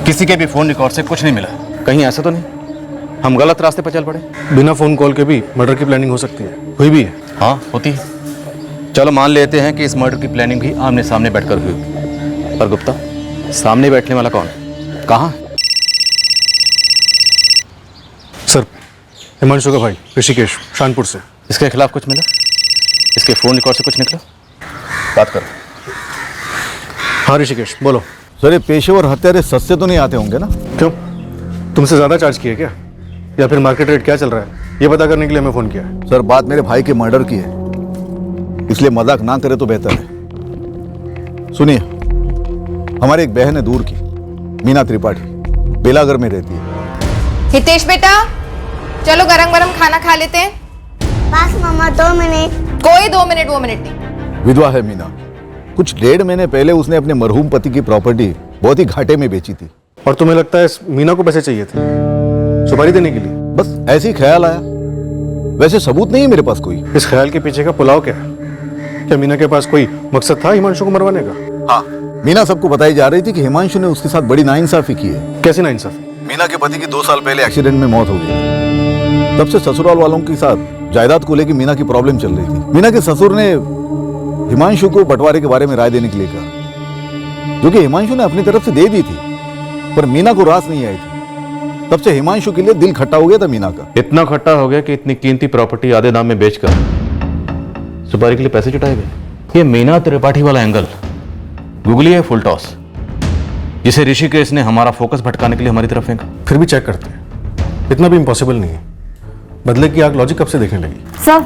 किसी के भी फोन रिकॉर्ड से कुछ नहीं मिला। कहीं ऐसा तो नहीं हम गलत रास्ते पर चल पड़े? बिना फोन कॉल के भी मर्डर की प्लानिंग हो सकती है, हुई भी है। हाँ, होती है। चलो मान लेते हैं कि इस मर्डर की प्लानिंग भी आमने सामने बैठकर हुई। पर गुप्ता, सामने बैठने वाला कौन है, कहाँ है? सर, हिमांशु का भाई ऋषिकेश, शानपुर से। इसके खिलाफ कुछ मिला? इसके फोन रिकॉर्ड से कुछ निकला? बात करो। हाँ ऋषिकेश, बोलो। सर, ये पेशेवर हत्यारे सस्ते तो नहीं आते होंगे ना? क्यों, तुमसे ज्यादा चार्ज किए क्या, या फिर मार्केट रेट क्या चल रहा है ये पता करने के लिए हमें फोन किया है? सर, बात मेरे भाई के मर्डर की है। इसलिए मजाक ना करे तो बेहतर है। सुनिए, हमारी एक बहन है दूर की, मीना त्रिपाठी, बेलागर में रहती है। हितेश बेटा, चलो गरम गरम खाना खा लेते हैं। बस मम्मा 2 मिनट। कोई 2 मिनट वो मिनट नहीं। विधवा है मीना। कुछ 1.5 महीने पहले उसने अपने मरहूम पति की प्रॉपर्टी बहुत ही घाटे में बेची थी। और तुम्हें लगता है मीना को पैसे चाहिए थे सुपारी देने के लिए? बस ऐसे ही ख्याल आया, वैसे सबूत नहीं है मेरे पास कोई। इस ख्याल के पीछे का पुलाव क्या है? क्या मीना के पास कोई मकसद था हिमांशु को मरवाने का? हाँ, मीना सबको बताई जा रही थी कि हिमांशु ने उसके साथ बड़ी नाइंसाफी की है। कैसी नाइंसाफी? मीना के पति की 2 साल पहले एक्सीडेंट में मौत हो गई। तब से ससुराल वालों के साथ जायदाद को लेकर मीना की प्रॉब्लम चल रही थी। मीना के ससुर ने हिमांशु को बंटवारे के बारे में राय देने के लिए कहा, जो कि हिमांशु ने अपनी तरफ से दे दी थी, पर मीना को रास नहीं आई थी। तब से हिमांशु के लिए दिल खट्टा हो गया था मीना का। इतना खट्टा हो गया कि इतनी कीमती प्रॉपर्टी आधे दाम में बेचकर सुपारी के लिए पैसे जुटाए गए। ये मीना त्रिपाठी वाला एंगल गूगली है फुल टॉस, जिसे ऋषिकेश ने हमारा फोकस भटकाने के लिए हमारी तरफ फेंका। फिर भी चेक करते हैं, इतना भी इम्पॉसिबल नहीं है। बदले की आग लॉजिक कब से देखने लगी? सर,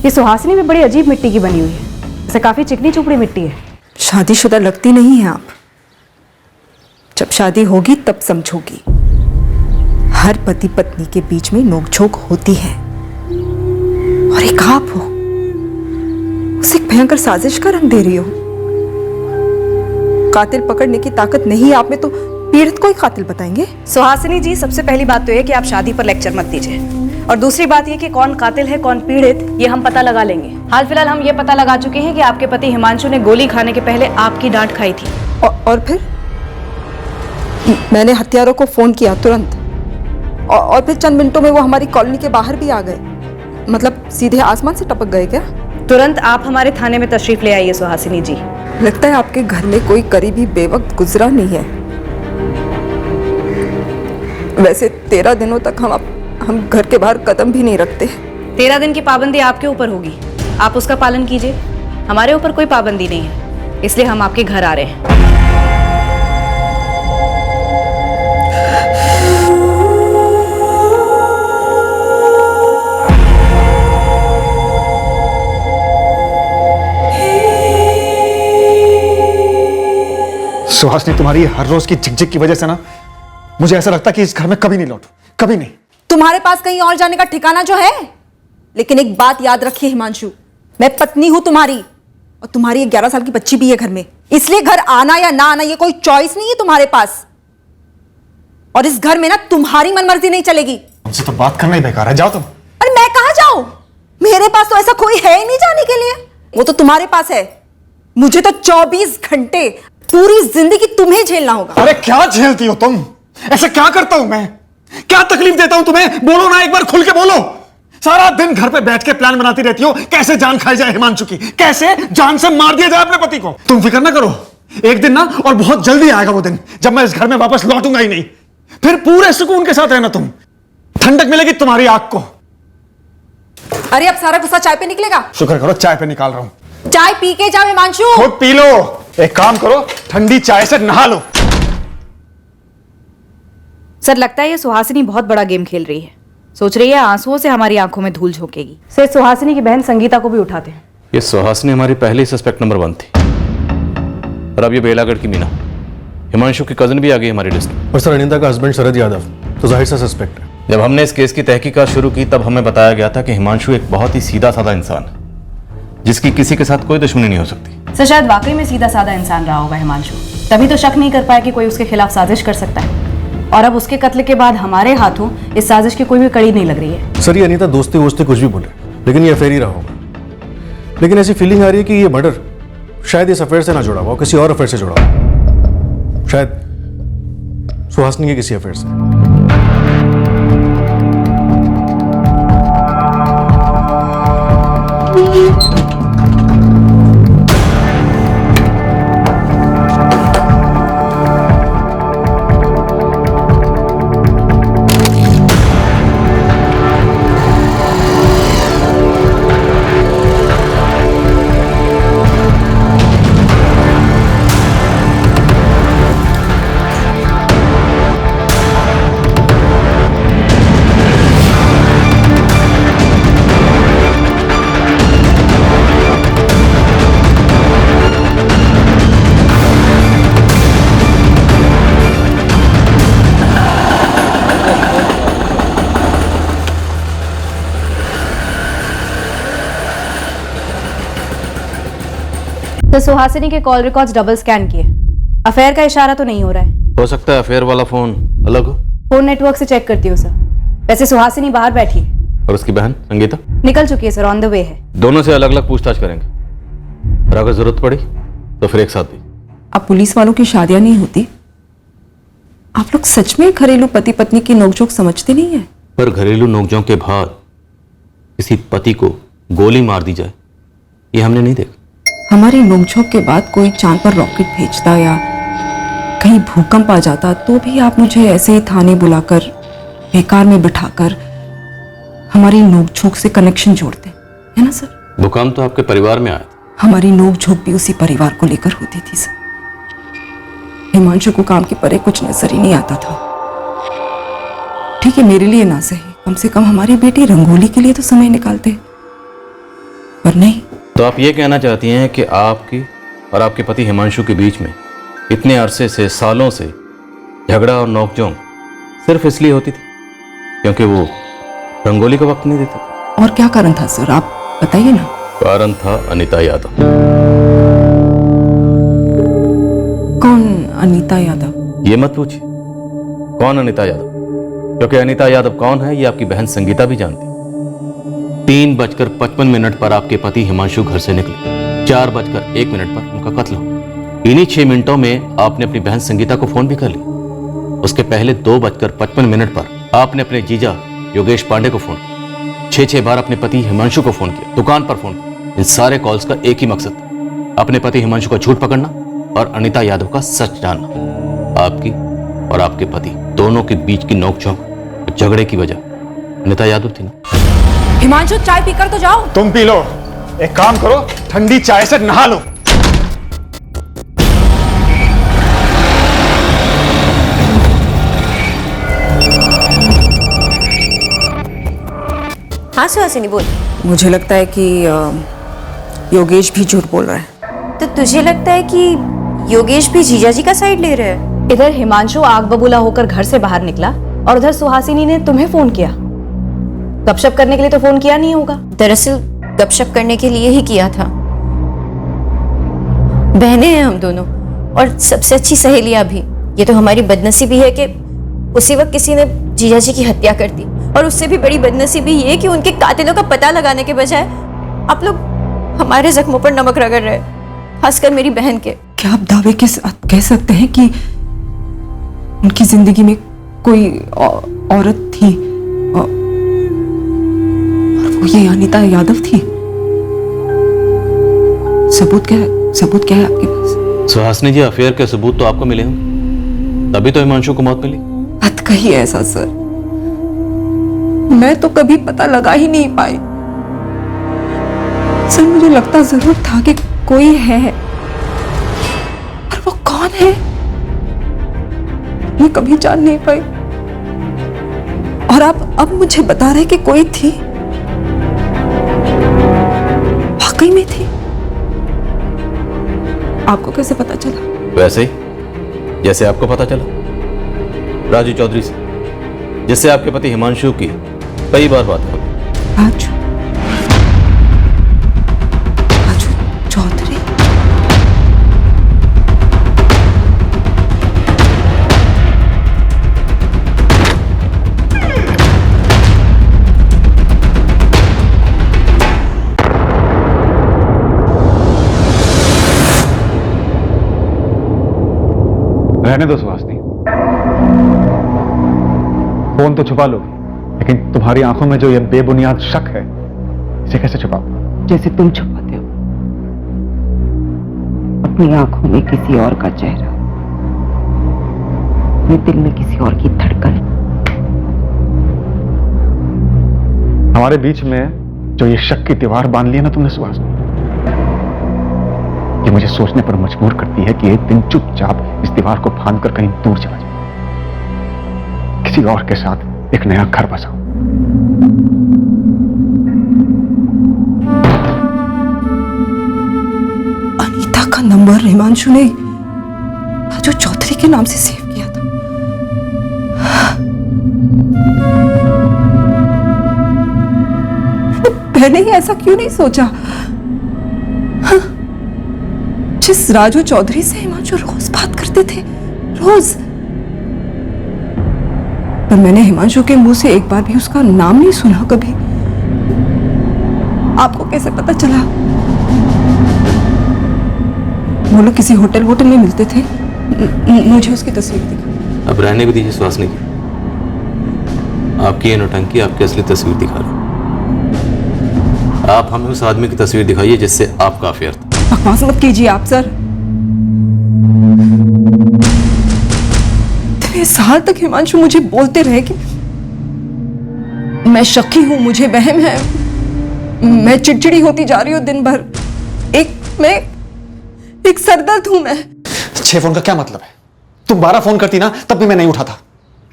ये सुहासिनी भी बड़ी अजीब मिट्टी की बनी हुई है, इसे काफी चिकनी चुपड़ी मिट्टी है। शादीशुदा लगती नहीं है आप। जब शादी होगी तब समझोगी। हर पति पत्नी के बीच में नोकझोंक होती है, और एक आप हो, उसे एक भयंकर साजिश का रंग दे रही हो। कातिल पकड़ने की ताकत नहीं है आप में, तो पीड़ित को ही कातिल बताएंगे? सुहासिनी जी, सबसे पहली बात तो ये कि आप शादी पर लेक्चर मत दीजिए, और दूसरी बात ये कि कौन कातिल है कौन पीड़ित, ये हम पता लगा लेंगे। हाल फिलहाल हम ये पता लगा चुके हैं कि आपके पति हिमांशु ने गोली खाने के पहले आपकी डांट खाई थी। और फिर मैंने हत्यारों को फोन किया तुरंत, और फिर चंद मिनटों में वो हमारी कॉलोनी के बाहर भी आ गए। मतलब सीधे आसमान से टपक गए क्या? तुरंत आप हमारे थाने में तशरीफ ले आइए सुहासिनी जी। लगता है आपके घर में कोई करीबी बेवक्त गुजरा नहीं है। वैसे 13 दिनों तक हम घर के बाहर कदम भी नहीं रखते। 13 दिन की पाबंदी आपके ऊपर होगी, आप उसका पालन कीजिए। हमारे ऊपर कोई पाबंदी नहीं है, इसलिए हम आपके घर आ रहे हैं। सुहासिनी, तुम्हारी हर रोज की झिकझिक की वजह से ना मुझे ऐसा लगता है कि इस घर में कभी नहीं लौटूं, कभी नहीं। तुम्हारे पास कहीं और जाने का ठिकाना जो है। लेकिन एक बात याद रखिए हिमांशु, मैं पत्नी हूं तुम्हारी, और तुम्हारी 11 साल की बच्ची भी है घर में, इसलिए घर आना या ना आना ये कोई चॉइस नहीं है तुम्हारे पास। और इस घर में ना तुम्हारी मनमर्जी नहीं चलेगी। तुमसे तो बात करना ही बेकार है, जाओ तुम। अरे मैं कहां जाऊं? मेरे पास तो ऐसा कोई है ही नहीं जाने के लिए, वो तो तुम्हारे पास है। मुझे तो 24 घंटे पूरी जिंदगी तुम्हें झेलना होगा। अरे क्या झेलती हो तुम? ऐसा क्या करता हूं मैं? क्या तकलीफ देता हूं तुम्हें? बोलो ना, एक बार खुल के बोलो। सारा दिन घर पे बैठ के प्लान बनाती रहती हो, कैसे जान खाई जाए हिमांशु की, कैसे जान से मार दिया जाए अपने पति को। तुम फिक्र ना करो, एक दिन ना, और बहुत जल्दी आएगा वो दिन जब मैं इस घर में वापस लौटूंगा ही नहीं। फिर पूरे सुकून के साथ रहना तुम, ठंडक मिलेगी तुम्हारी आंख को। अरे अब सारा गुस्सा चाय पे निकलेगा? शुक्र करो चाय पे निकाल रहा हूं। चाय पी के जाओ हिमांशु। खुद पी लो। एक काम करो, ठंडी चाय से नहा लो। सर, लगता है ये सुहासिनी बहुत बड़ा गेम खेल रही है। सोच रही है आंसुओं से हमारी आंखों में धूल झोंकेगी। सर, सुहासिनी की बहन संगीता को भी उठाते हैं। ये सुहासिनी हमारी पहली सस्पेक्ट नंबर 1 थी, और अब ये बेलागढ़ की मीना, हिमांशु की कजन भी आ गई हमारी लिस्ट में। और सर, अनिता का हस्बैंड शरद यादव तो जाहिर सा सस्पेक्ट है। जब हमने इस केस की तहकीकात शुरू की तब हमें बताया गया था कि हिमांशु एक बहुत ही सीधा साधा इंसान है, जिसकी किसी के साथ कोई दुश्मनी नहीं हो सकती। सर, शायद वाकई में सीधा साधा इंसान रहा होगा हिमांशु, तभी तो शक नहीं कर पाया कि कोई उसके खिलाफ साजिश कर सकता है। और अब उसके कत्ल के बाद हमारे हाथों इस साजिश की कोई भी कड़ी नहीं लग रही है। सर, ये अनीता दोस्ती वोस्ती कुछ भी बोले, लेकिन ये अफेयर ही रहा होगा। लेकिन ऐसी फीलिंग आ रही है कि ये मर्डर शायद इस अफेयर से ना जुड़ा हुआ, किसी और अफेयर से जुड़ा हुआ, शायद सुहासिनी के किसी अफेयर से। तो सुहासिनी के कॉल रिकॉर्ड्स डबल स्कैन किए, अफेयर का इशारा तो नहीं हो रहा है। हो सकता है अफेयर वाला फोन अलग हो। फोन नेटवर्क से चेक करती हूँ सर। वैसे सुहासिनी बाहर बैठी है। और उसकी बहन संगीता निकल चुकी है सर, ऑन द वे है। दोनों से अलग अलग पूछताछ करेंगे, और अगर जरूरत पड़ी तो फिर एक साथ भी। अब पुलिस वालों की शादियां नहीं होती। आप लोग सच में घरेलू पति पत्नी की नोकझोंक समझते नहीं है? पर घरेलू नोकझोंक के बाद किसी पति को गोली मार दी जाए, ये हमने नहीं देखा। हमारी नोकझोंक के बाद कोई चांद पर रॉकेट भेजता या कहीं भूकंप आ जाता तो भी आप मुझे ऐसे ही थाने बुलाकर बेकार में बिठाकर हमारी नोकझोंक से कनेक्शन जोड़ते, है ना सर? भूकंप तो आपके परिवार में आया। हमारी नोकझोंक भी उसी परिवार को लेकर होती थी सर। हिमांशु को काम के परे कुछ नजर ही नहीं आता था। ठीक है, मेरे लिए ना सही, कम से कम हमारी बेटी रंगोली के लिए तो समय निकालते, पर नहीं। तो आप ये कहना चाहती हैं कि आपकी और आपके पति हिमांशु के बीच में इतने अरसे से, सालों से झगड़ा और नोकझोंक सिर्फ इसलिए होती थी क्योंकि वो रंगोली का वक्त नहीं देते थे? और क्या कारण था सर, आप बताइए ना। कारण था अनीता यादव। कौन अनीता यादव? ये मत पूछिए कौन अनीता यादव, क्योंकि अनीता यादव कौन है ये आपकी बहन संगीता भी जानती। 3:55 पर आपके पति हिमांशु घर से निकले, 4:01 पर उनका कत्ल हो। इन्हीं 6 मिनटों में आपने अपनी बहन संगीता को फोन भी कर लिया। उसके पहले 2:55 पर आपने अपने जीजा योगेश पांडे को फोन किया। 6 बार अपने पति हिमांशु को फोन किया, दुकान पर फोन किया। इन सारे कॉल्स का एक ही मकसद था, अपने पति हिमांशु का झूठ पकड़ना और अनीता यादव का सच जानना। आपकी और आपके पति दोनों के बीच की नोकझोंक और झगड़े की वजह अनीता यादव थी ना। हिमांशु चाय पीकर तो जाओ। तुम पी लो, एक काम करो, ठंडी चाय से नहा लो। हाँ सुहासिनी बोल। मुझे लगता है कि योगेश भी झूठ बोल रहा है। तो तुझे लगता है कि योगेश भी जीजाजी का साइड ले रहा है? इधर हिमांशु आग बबूला होकर घर से बाहर निकला और उधर सुहासिनी ने तुम्हें फोन किया। गपशप करने के लिए तो फोन किया नहीं होगा। दरअसल गपशप करने के लिए ही किया था। बहनें हैं हम दोनों और सबसे अच्छी सहेलियां भी। ये तो हमारी बदनसीबी है कि उसी वक्त किसी ने जीजाजी की हत्या कर दी, और उससे भी बड़ी बदनसीबी ये कि उनके कातिलों का पता लगाने के बजाय आप लोग हमारे जख्मों पर नमक रगड़ रहे, खासकर मेरी बहन के। क्या आप दावे के साथ कह सकते हैं कि उनकी जिंदगी में कोई औरत थी और वो ये अनीता यादव थी? सबूत क्या है आपके पास? सुहासिनी जी, अफेयर के सबूत तो आपको मिले हों, तभी तो हिमांशु को मौत मिली। मत कहिए ऐसा सर, मैं तो कभी पता लगा ही नहीं पाई। सर मुझे लगता जरूर था कि कोई है, पर वो कौन है मैं कभी जान नहीं पाई। और आप अब मुझे बता रहे कि कोई थी, वाकई में थी। आपको कैसे पता चला? वैसे ही जैसे आपको पता चला राजू चौधरी से, जिससे आपके पति हिमांशु की कई बार बात हो। राजू चौधरी? रहने दो सुहासिनी, फोन तो छुपा लोगी, लेकिन तुम्हारी आंखों में जो यह बेबुनियाद शक है, इसे कैसे छुपाओ? जैसे तुम छुपाते हो अपनी आंखों में किसी और का चेहरा, अपने दिल में किसी और की धड़कन। हमारे बीच में जो ये शक की दीवार बांध ली है ना तुमने सुहासिनी, ये मुझे Soचने पर मजबूर करती है कि एक दिन चुपचाप इस दीवार को फांदकर कहीं दूर चला जाए, किसी और के साथ एक नया घर बसाओ। अनीता का नंबर हिमांशु ने राजू चौधरी के नाम से सेव किया था। मैंने ही ऐसा क्यों नहीं सोचा? जिस राजू चौधरी से हिमांशु रोज बात करते थे, रोज, पर मैंने हिमांशु के मुंह से एक बार भी उसका नाम नहीं सुना कभी। आपको कैसे पता चला? वो लोग किसी होटल में मिलते थे। मुझे उसकी तस्वीर दिखा। अब रहने को दीजिए सुहासिनी जी, आपकी ये नौटंकी आपकी असली तस्वीर दिखा रहा हूं। आप हमें उस आदमी की तस्वीर दिखाइए जिससे आपका अफेयर था। बकवास मत कीजिए आप सर। इतने साल तक हिमांशु मुझे बोलते रहे कि मैं शक्की हूं, मुझे वहम है, मैं चिड़चिड़ी होती जा रही हूं दिन भर, एक सरदर्द हूं मैं। 6 फोन का क्या मतलब है? तुम 12 फोन करती ना तब भी मैं नहीं उठाता,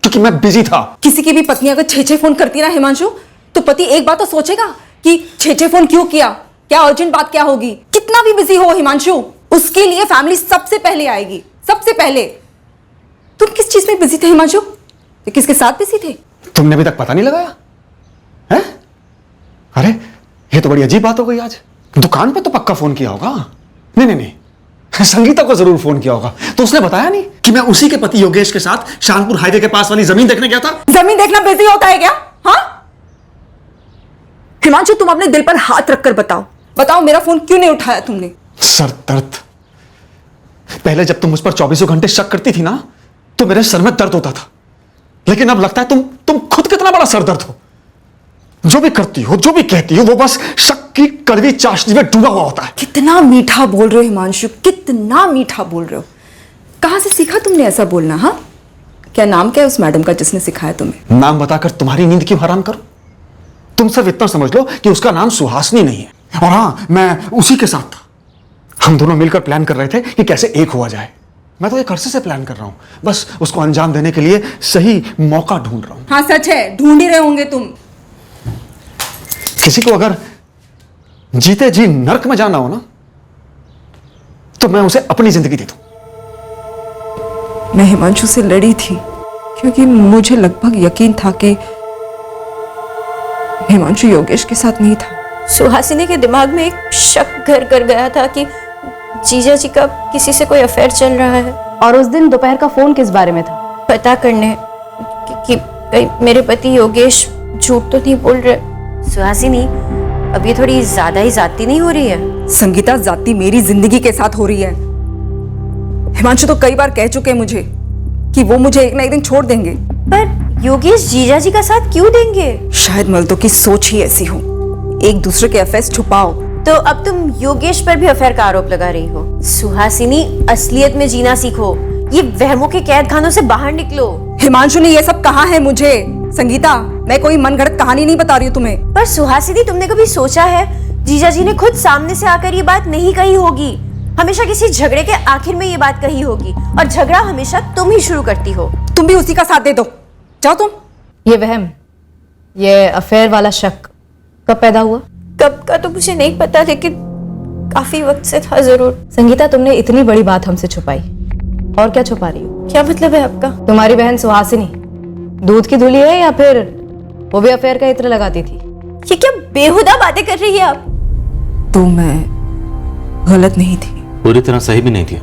क्योंकि मैं बिजी था। किसी की भी पत्नी अगर 6 फोन करती ना हिमांशु, तो पति एक बात तो सोचेगा कि 6 फोन क्यों किया, क्या अर्जेंट बात क्या होगी। कितना भी बिजी हो हिमांशु, उसके लिए फैमिली सबसे पहले आएगी, सबसे पहले। तुम किस चीज में बिजी थे हिमांशु? किसके साथ बिजी थे? तुमने अभी तक पता नहीं लगाया है? अरे ये तो बड़ी अजीब बात हो गई आज। दुकान पे तो पक्का फोन किया होगा। नहीं, संगीता को जरूर फोन किया होगा। तो उसने बताया नहीं कि मैं उसी के पति योगेश के साथ शानपुर हाईवे के पास वाली जमीन देखने गया था। जमीन देखना बिजी होता है क्या? हाँ हिमांशु, तुम अपने दिल पर हाथ रखकर बताओ मेरा फोन क्यों नहीं उठाया तुमने? सर दर्द। पहले जब तुम मुझ पर 24 घंटे शक करती थी ना, तो मेरे सर में दर्द होता था, लेकिन अब लगता है तुम खुद कितना बड़ा सरदर्द हो। जो भी करती हो, जो भी कहती हो, वो बस शक की कड़वी चाशनी में डूबा हुआ होता है। कितना मीठा बोल रहे हो हिमांशु, कितना मीठा बोल रहे हो। कहां से सीखा तुमने ऐसा बोलना? हाँ, क्या नाम क्या है उस मैडम का जिसने सिखाया तुम्हें? नाम बताकर तुम्हारी नींद क्यों हराम करूं? तुम सिर्फ इतना समझ लो कि उसका नाम सुहासिनी नहीं है। और हाँ, मैं उसी के साथ था। हम दोनों मिलकर प्लान कर रहे थे कि कैसे एक हुआ जाए। मैं तो एक अरसे से प्लान कर रहा हूं, बस उसको अंजाम देने के लिए सही मौका ढूंढ रहा हूं। हाँ सच है, ढूंढ ही रहे होंगे तुम। किसी को अगर जीते जी नर्क में जाना हो ना, तो मैं उसे अपनी जिंदगी दे दूं। मैं हिमांशु से लड़ी थी क्योंकि मुझे लगभग यकीन था कि हिमांशु योगेश के साथ नहीं था। सुहासिनी के दिमाग में एक शक घर कर गया था कि जीजा जी का किसी से कोई अफेयर चल रहा है। और उस दिन दोपहर का फोन किस बारे में था? पता करने कि कहीं मेरे पति योगेश झूठ तो नहीं बोल रहे। सुहासिनी, अब ये थोड़ी ज्यादा ही जाती नहीं हो रही है? संगीता, जाती मेरी जिंदगी के साथ हो रही है। हिमांशु तो कई बार कह चुके हैं मुझे कि वो मुझे एक ना एक दिन छोड़ देंगे। पर योगेश जीजा जी का साथ क्यों देंगे? शायद मर्दों की सोच ही ऐसी हो, एक दूसरे के अफेयर्स छुपाओ। तो अब तुम योगेश पर भी अफेयर का आरोप लगा रही हो। सुहासिनी, असलियत में जीना सीखो, ये वहमों के कैद खानों से बाहर निकलो। हिमांशु ने ये सब कहा है मुझे। संगीता, मैं कोई मनगढ़ंत कहानी नहीं बता रही हूँ तुम्हें। पर सुहासिनी, तुमने कभी सोचा है जीजा जी ने खुद सामने से आकर ये बात नहीं कही होगी। हमेशा किसी झगड़े के आखिर में ये बात कही होगी, और झगड़ा हमेशा तुम ही शुरू करती हो। तुम भी उसी का साथ दे दो, जाओ तुम। ये वहम, ये अफेयर वाला शक कब पैदा हुआ? कब का तो मुझे नहीं पता, लेकिन काफी वक्त से था जरूर। संगीता, तुमने इतनी बड़ी बात हमसे छुपाई, और क्या छुपा रही हो? क्या मतलब है आपका? तुम्हारी बहन सुहासिनी दूध की धुली है या फिर वो भी अफेयर का इत्र लगाती थी? ये क्या बेहुदा बातें कर रही है आप? तो मैं गलत नहीं थी? पूरी तरह सही भी नहीं थी।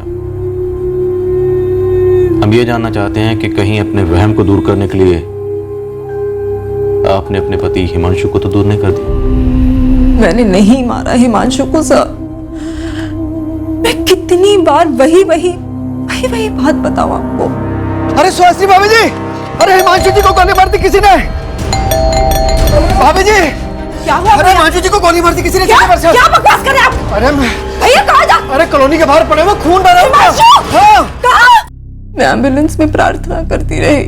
हम ये जानना चाहते हैं कि कहीं अपने वहम को दूर करने के लिए आपने अपने पति हिमांशु को तो दूर नहीं कर दिया? मैंने नहीं मारा हिमांशु को सर। मैं कितनी बार वही बात बताऊं आपको। अरे सुहासिनी भाभी जी, अरे हिमांशु जी को गोली मार दी किसी ने। भाभी जी, क्या हुआ? अरे हिमांशु जी को गोली मार दी किसी ने। क्या बकवास कर रहे हैं आप? अरे भैया कहाँ जा? अरे कॉलोनी के बाहर पड़े हुए खून बह रहा है। हाँ। कहाँ? मैं एम्बुलेंस में प्रार्थना करती रही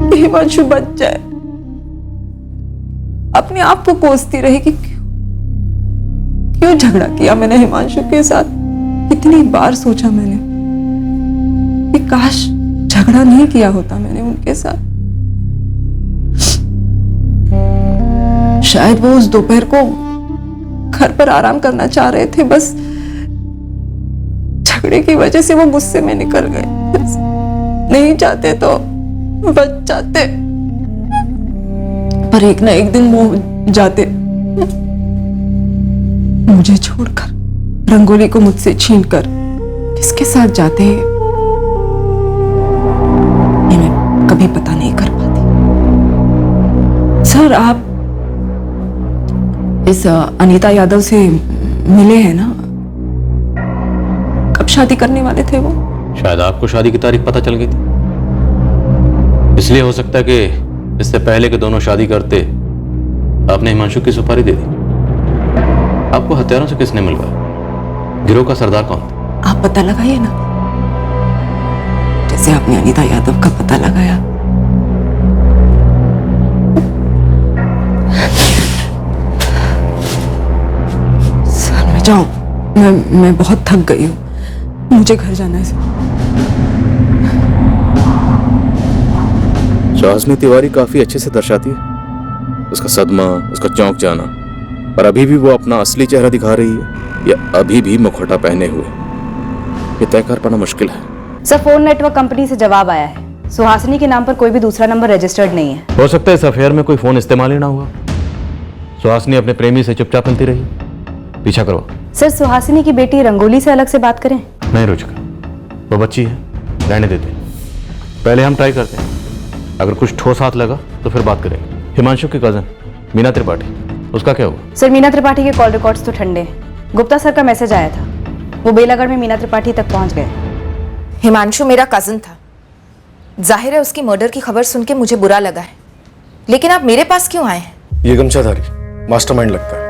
कि हिमांशु बच जाए। अपने आप को कोसती रही कि क्यों झगड़ा किया मैंने हिमांशु के साथ। कितनी बार सोचा मैंने कि काश झगड़ा नहीं किया होता मैंने उनके साथ। शायद वो उस दोपहर को घर पर आराम करना चाह रहे थे, बस झगड़े की वजह से वो गुस्से में निकल गए। नहीं चाहते तो बच जाते, पर एक ना एक दिन वो जाते मुझे छोड़कर, रंगोली को मुझसे छीनकर किसके साथ जाते हैं ये मैं कभी पता नहीं कर पाती। सर, आप इस अनीता यादव से मिले हैं ना? कब शादी करने वाले थे वो? शायद आपको शादी की तारीख पता चल गई थी, इसलिए हो सकता है कि इससे पहले कि दोनों शादी करते आपने हिमांशु की सुपारी दे दी। आपको हथियारों से किसने मिलवाया? गिरोह का सरदार कौन था? आप पता लगाइए ना, जैसे आपने अनीता यादव का पता लगाया। सर, मैं जाऊं? मैं बहुत थक गई हूँ, मुझे घर जाना है। सुहासिनी तिवारी काफी अच्छे से दर्शाती है उसका सदमा, उसका चौंक जाना, पर अभी भी वो अपना असली चेहरा दिखा रही है या अभी भी मुखौटा पहने हुए, ये तय कर पाना मुश्किल है। सर, फोन नेटवर्क कंपनी से जवाब आया है। सुहासिनी के नाम पर कोई भी दूसरा नंबर रजिस्टर्ड नहीं है। हो सकता है इस अफेयर में कोई फोन इस्तेमाल ही ना हुआ। सुहासिनी अपने प्रेमी से चुपचाप मिलती रही। पीछा करो। सर, सुहासिनी की बेटी रंगोली से अलग से बात करें? नहीं रुचिका, वो बच्ची है, रहने देते हैं। पहले हम ट्राई करते हैं, अगर कुछ ठोस हाथ लगा तो फिर बात करेंगे। हिमांशु की कजन मीना त्रिपाठी, उसका क्या हुआ? सर, मीना त्रिपाठी के कॉल रिकॉर्ड्स तो ठंडे हैं। गुप्ता सर का मैसेज आया था, वो बेलागढ़ में मीना त्रिपाठी तक पहुंच गए। हिमांशु मेरा कजिन था, जाहिर है उसकी मर्डर की खबर सुन के मुझे बुरा लगा है, लेकिन आप मेरे पास क्यों आए हैं? ये गमछाधारी मास्टरमाइंड लगता है,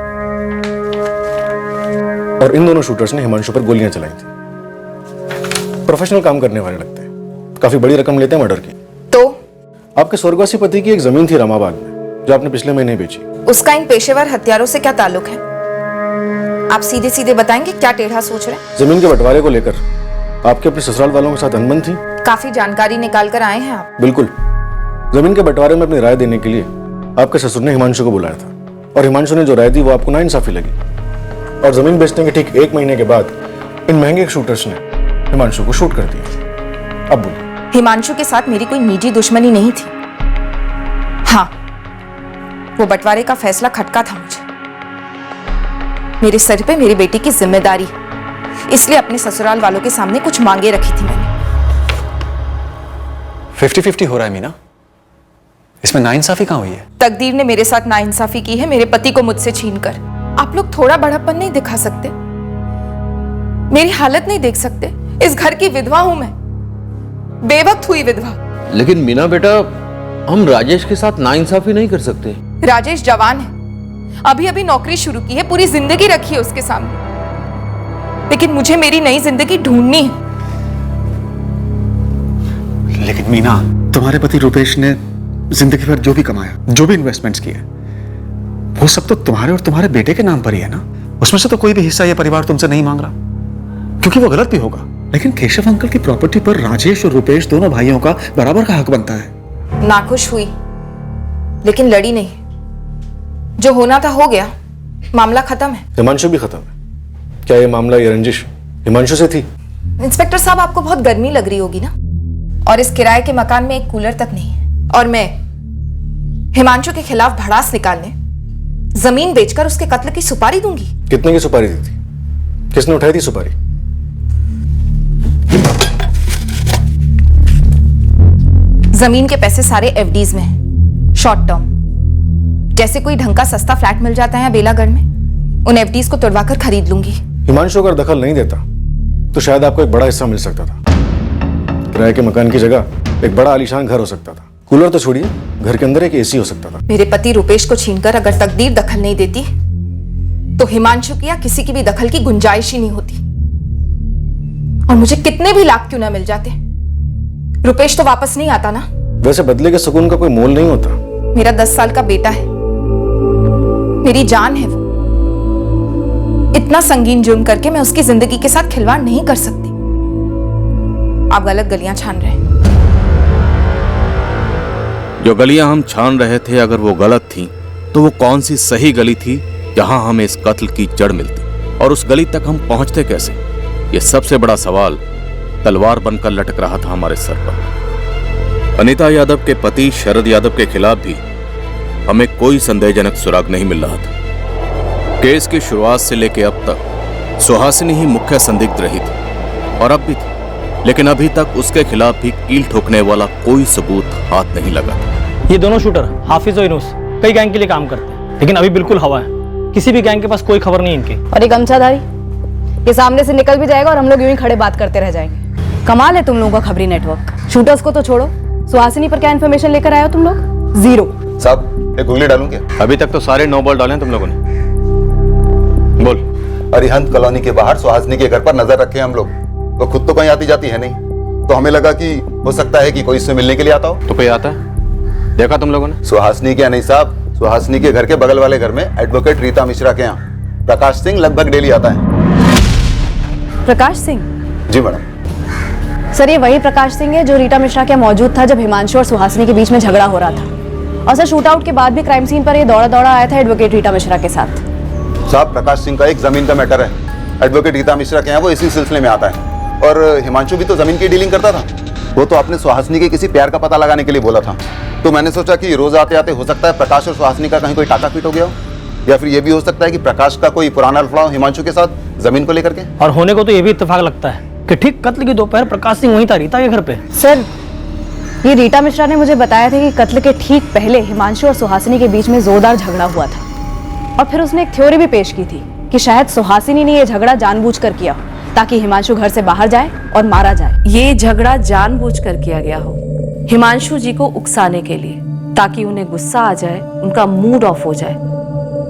और इन दोनों शूटर्स ने हिमांशु पर गोलियां चलाई थी। प्रोफेशनल काम करने वाले लगते हैं, काफी बड़ी रकम लेते हैं मर्डर की। तो आपके स्वर्गवासी पति की एक जमीन थी रामाबाग में, जो आपने पिछले महीने बेची। उसका इन पेशेवर हत्यारों से क्या ताल्लुक है? आप सीधे सीधे बताएंगे क्या टेढ़ा सोच रहे हैं? जमीन के बंटवारे को लेकर आपके अपने ससुराल वालों के साथ अनबन थी? काफी जानकारी निकाल कर आए हैं आप। बिल्कुल। जमीन के बंटवारे में अपनी राय देने के लिए आपके ससुर ने हिमांशु को बुलाया था, और हिमांशु ने जो राय दी वो आपको नाइंसाफी लगी, और जमीन बेचने के ठीक 1 महीने के बाद इन महंगे शूटर्स ने हिमांशु को शूट कर दिया। अब बोलिए। हिमांशु के साथ मेरी कोई निजी दुश्मनी नहीं थी। हाँ, वो बंटवारे का फैसला खटका था मुझे। मेरे सर पे मेरी बेटी की जिम्मेदारी, इसलिए अपने ससुराल वालों के सामने कुछ मांगे रखी थी मैंने। 50-50 हो रहा है मीना, इसमें नाइंसाफी कहां हुई है? तकदीर ने मेरे साथ नाइंसाफी की है, मेरे पति को मुझसे छीनकर। आप लोग थोड़ा बड़प्पन नहीं दिखा सकते? मेरी हालत नहीं देख सकते? इस घर की विधवा हूं मैं, बेवक्त हुई विधवा। लेकिन मीना बेटा, हम राजेश के साथ नाइंसाफी नहीं कर सकते। राजेश जवान है, अभी अभी नौकरी शुरू की है, पूरी जिंदगी रखी है उसके सामने, लेकिन मुझे मेरी नई जिंदगी ढूंढनी है। लेकिन मीना, तुम्हारे पति रुपेश ने जिंदगी भर जो भी कमाया, जो भी इन्वेस्टमेंट्स किए, वो सब तो तुम्हारे और तुम्हारे बेटे के नाम पर ही है ना। उसमें से तो कोई भी हिस्सा ये परिवार तुमसे नहीं मांग रहा, क्योंकि वो गलत भी होगा। लेकिन केशव अंकल की प्रॉपर्टी पर राजेश और रुपेश दोनों भाइयों का बराबर का हक बनता है। नाखुश हुई, लेकिन लड़ी नहीं। जो होना था हो गया, मामला खत्म है। हिमांशु भी खत्म है। क्या ये मामला, ये रंजिश हिमांशु से थी? इंस्पेक्टर साहब, आपको बहुत गर्मी लग रही होगी ना, और इस किराए के मकान में एक कूलर तक नहीं है, और मैं हिमांशु के खिलाफ भड़ास निकालने जमीन बेचकर उसके कत्ल की सुपारी दूंगी। कितने की सुपारी दी थी? किसने उठाई थी सुपारी? जमीन के पैसे सारे एफडीज में हैं, शॉर्ट टर्म। जैसे कोई ढंग का सस्ता फ्लैट मिल जाता है बेलागढ़ में, उन एफडीज को तोड़वाकर खरीद लूंगी। हिमांशु अगर दखल नहीं देता तो शायद आपको एक बड़ा हिस्सा मिल सकता था। किराए के मकान की जगह एक बड़ा आलीशान घर हो सकता था। कूलर तो छोड़िए, घर के अंदर एक एसी हो सकता था। मेरे पति रुपेश को छीनकर अगर तकदीर दखल नहीं देती तो हिमांशु की या किसी की भी दखल की गुंजाइश ही नहीं होती। और मुझे कितने भी लाख क्यों ना मिल जाते, रुपेश तो वापस नहीं आता ना। वैसे बदले के सुकून का कोई मोल नहीं होता। मेरा 10 साल का बेटा है, मेरी जान है वो। इतना संगीन जुर्म करके मैं उसकी जिंदगी के साथ खिलवाड़ नहीं कर सकती। आप गलत गलियां छान रहे हैं। जो गलियां हम छान रहे थे, अगर वो गलत थी तो वो कौन सी सही गली थी जहां हमें इस कत्ल की जड़ मिलती, और उस गली तक हम पहुंचते कैसे? ये सबसे बड़ा सवाल तलवार बनकर लटक रहा था हमारे सर पर। अनीता यादव के पति शरद यादव के खिलाफ भी हमें कोई संदेहजनक सुराग नहीं मिल रहा था। केस की शुरुआत से लेकर अब तक सुहासिनी ही मुख्य संदिग्ध रही थी और अब भी थी, लेकिन अभी तक उसके खिलाफ भी कील ठोकने वाला कोई सबूत हाथ नहीं लगा था। ये दोनों शूटर हाफिज और यूनुस कई गैंग के लिए काम करते हैं, लेकिन अभी बिल्कुल हवा है। किसी भी गैंग के पास कोई खबर नहीं इनकी। और ये गमछाधारी ये सामने से निकल भी जाएगा और हम लोग यूं ही खड़े बात करते रह जाएंगे। कमाल है तुम लोगों का खबरी नेटवर्क। शूटर्स को तो छोड़ो, सुहासिनी पर क्या इन्फॉर्मेशन लेकर आए हो तुम लोग? जीरो। साहब एक गोली डालूं क्या? अभी तक तो सारे 9 बॉल डाले हैं तुम लोगों ने। बोल। अरिहंत कॉलोनी के बाहर सुहासिनी के घर पर नजर रखे हम लोग, वो खुद तो कहीं आती जाती है नहीं, तो हमें लगा कि हो सकता है कि कोई इससे मिलने के लिए आता हो। तो कोई आता है? देखा तुम लोगों ने? सुहासिनी क्या नहीं साहब, सुहासिनी के घर के बगल वाले घर में एडवोकेट रीता मिश्रा के यहाँ प्रकाश सिंह लगभग डेली आता है। प्रकाश सिंह? जी मैडम। सर ये वही प्रकाश सिंह है जो रीटा मिश्रा के मौजूद था जब हिमांशु और सुहासिनी के बीच में झगड़ा हो रहा था। और सर शूट आउट के बाद भी क्राइम सीन पर ये दौड़ा दौड़ा आया था एडवोकेट रीटा मिश्रा के साथ। साहब प्रकाश सिंह का एक जमीन का मैटर है, एडवोकेट रीता मिश्रा के यहाँ वो इसी सिलसिले में आता है। और हिमांशु भी तो जमीन की डीलिंग करता था। वो तो आपने सुहासिनी के किसी प्यार का पता लगाने के लिए बोला था, तो मैंने सोचा कि रोज आते आते हो सकता है प्रकाश और सुहासिनी का कहीं कोई टाका पीट हो गया हो, या फिर ये भी हो सकता है कि प्रकाश का कोई पुराना लफड़ा हो हिमांशु के साथ जमीन को लेकर के। और होने को तो ये भी इत्तेफाक लगता है कि ठीक कत्ल की दोपहर प्रकाश सिंह वहीं था रीता के घर पे। सर ये रीटा मिश्रा ने मुझे बताया था कि कत्ल के ठीक पहले हिमांशु और सुहासिनी के बीच में जोरदार झगड़ा हुआ था, और फिर उसने एक थ्योरी भी पेश की थी कि शायद सुहासिनी ने यह झगड़ा जानबूझकर किया हो ताकि हिमांशु घर से बाहर जाए और मारा जाए। ये झगड़ा जानबूझकर किया गया हो हिमांशु जी को उकसाने के लिए, ताकि उन्हें गुस्सा आ जाए, उनका मूड ऑफ हो जाए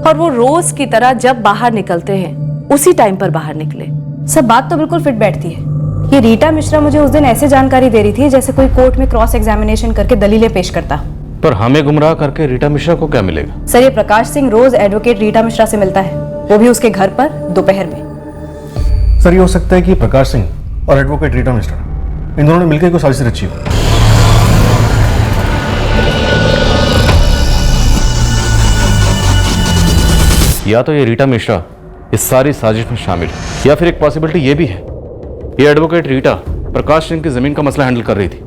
और वो रोज की तरह जब बाहर निकलते हैं उसी टाइम पर बाहर निकले। सब बात तो बिल्कुल फिट बैठती है। ये रीटा मिश्रा मुझे उस दिन ऐसे जानकारी दे रही थी जैसे कोई कोर्ट में क्रॉस एग्जामिनेशन करके दलीलें पेश करता। पर हमें गुमराह करके रीटा मिश्रा को क्या मिलेगा? सर ये प्रकाश सिंह रोज एडवोकेट रीटा मिश्रा से मिलता है, वो भी उसके घर पर दोपहर में। सर ये हो सकता है कि प्रकाश सिंह और एडवोकेट रीटा मिश्रा इन दोनों ने मिलकर कोई साजिश रची हो। या तो ये रीटा मिश्रा इस सारी साजिश में शामिल है, या फिर एक पॉसिबिलिटी ये भी है ये एडवोकेट रीटा प्रकाश सिंह की जमीन का मसला हैंडल कर रही थी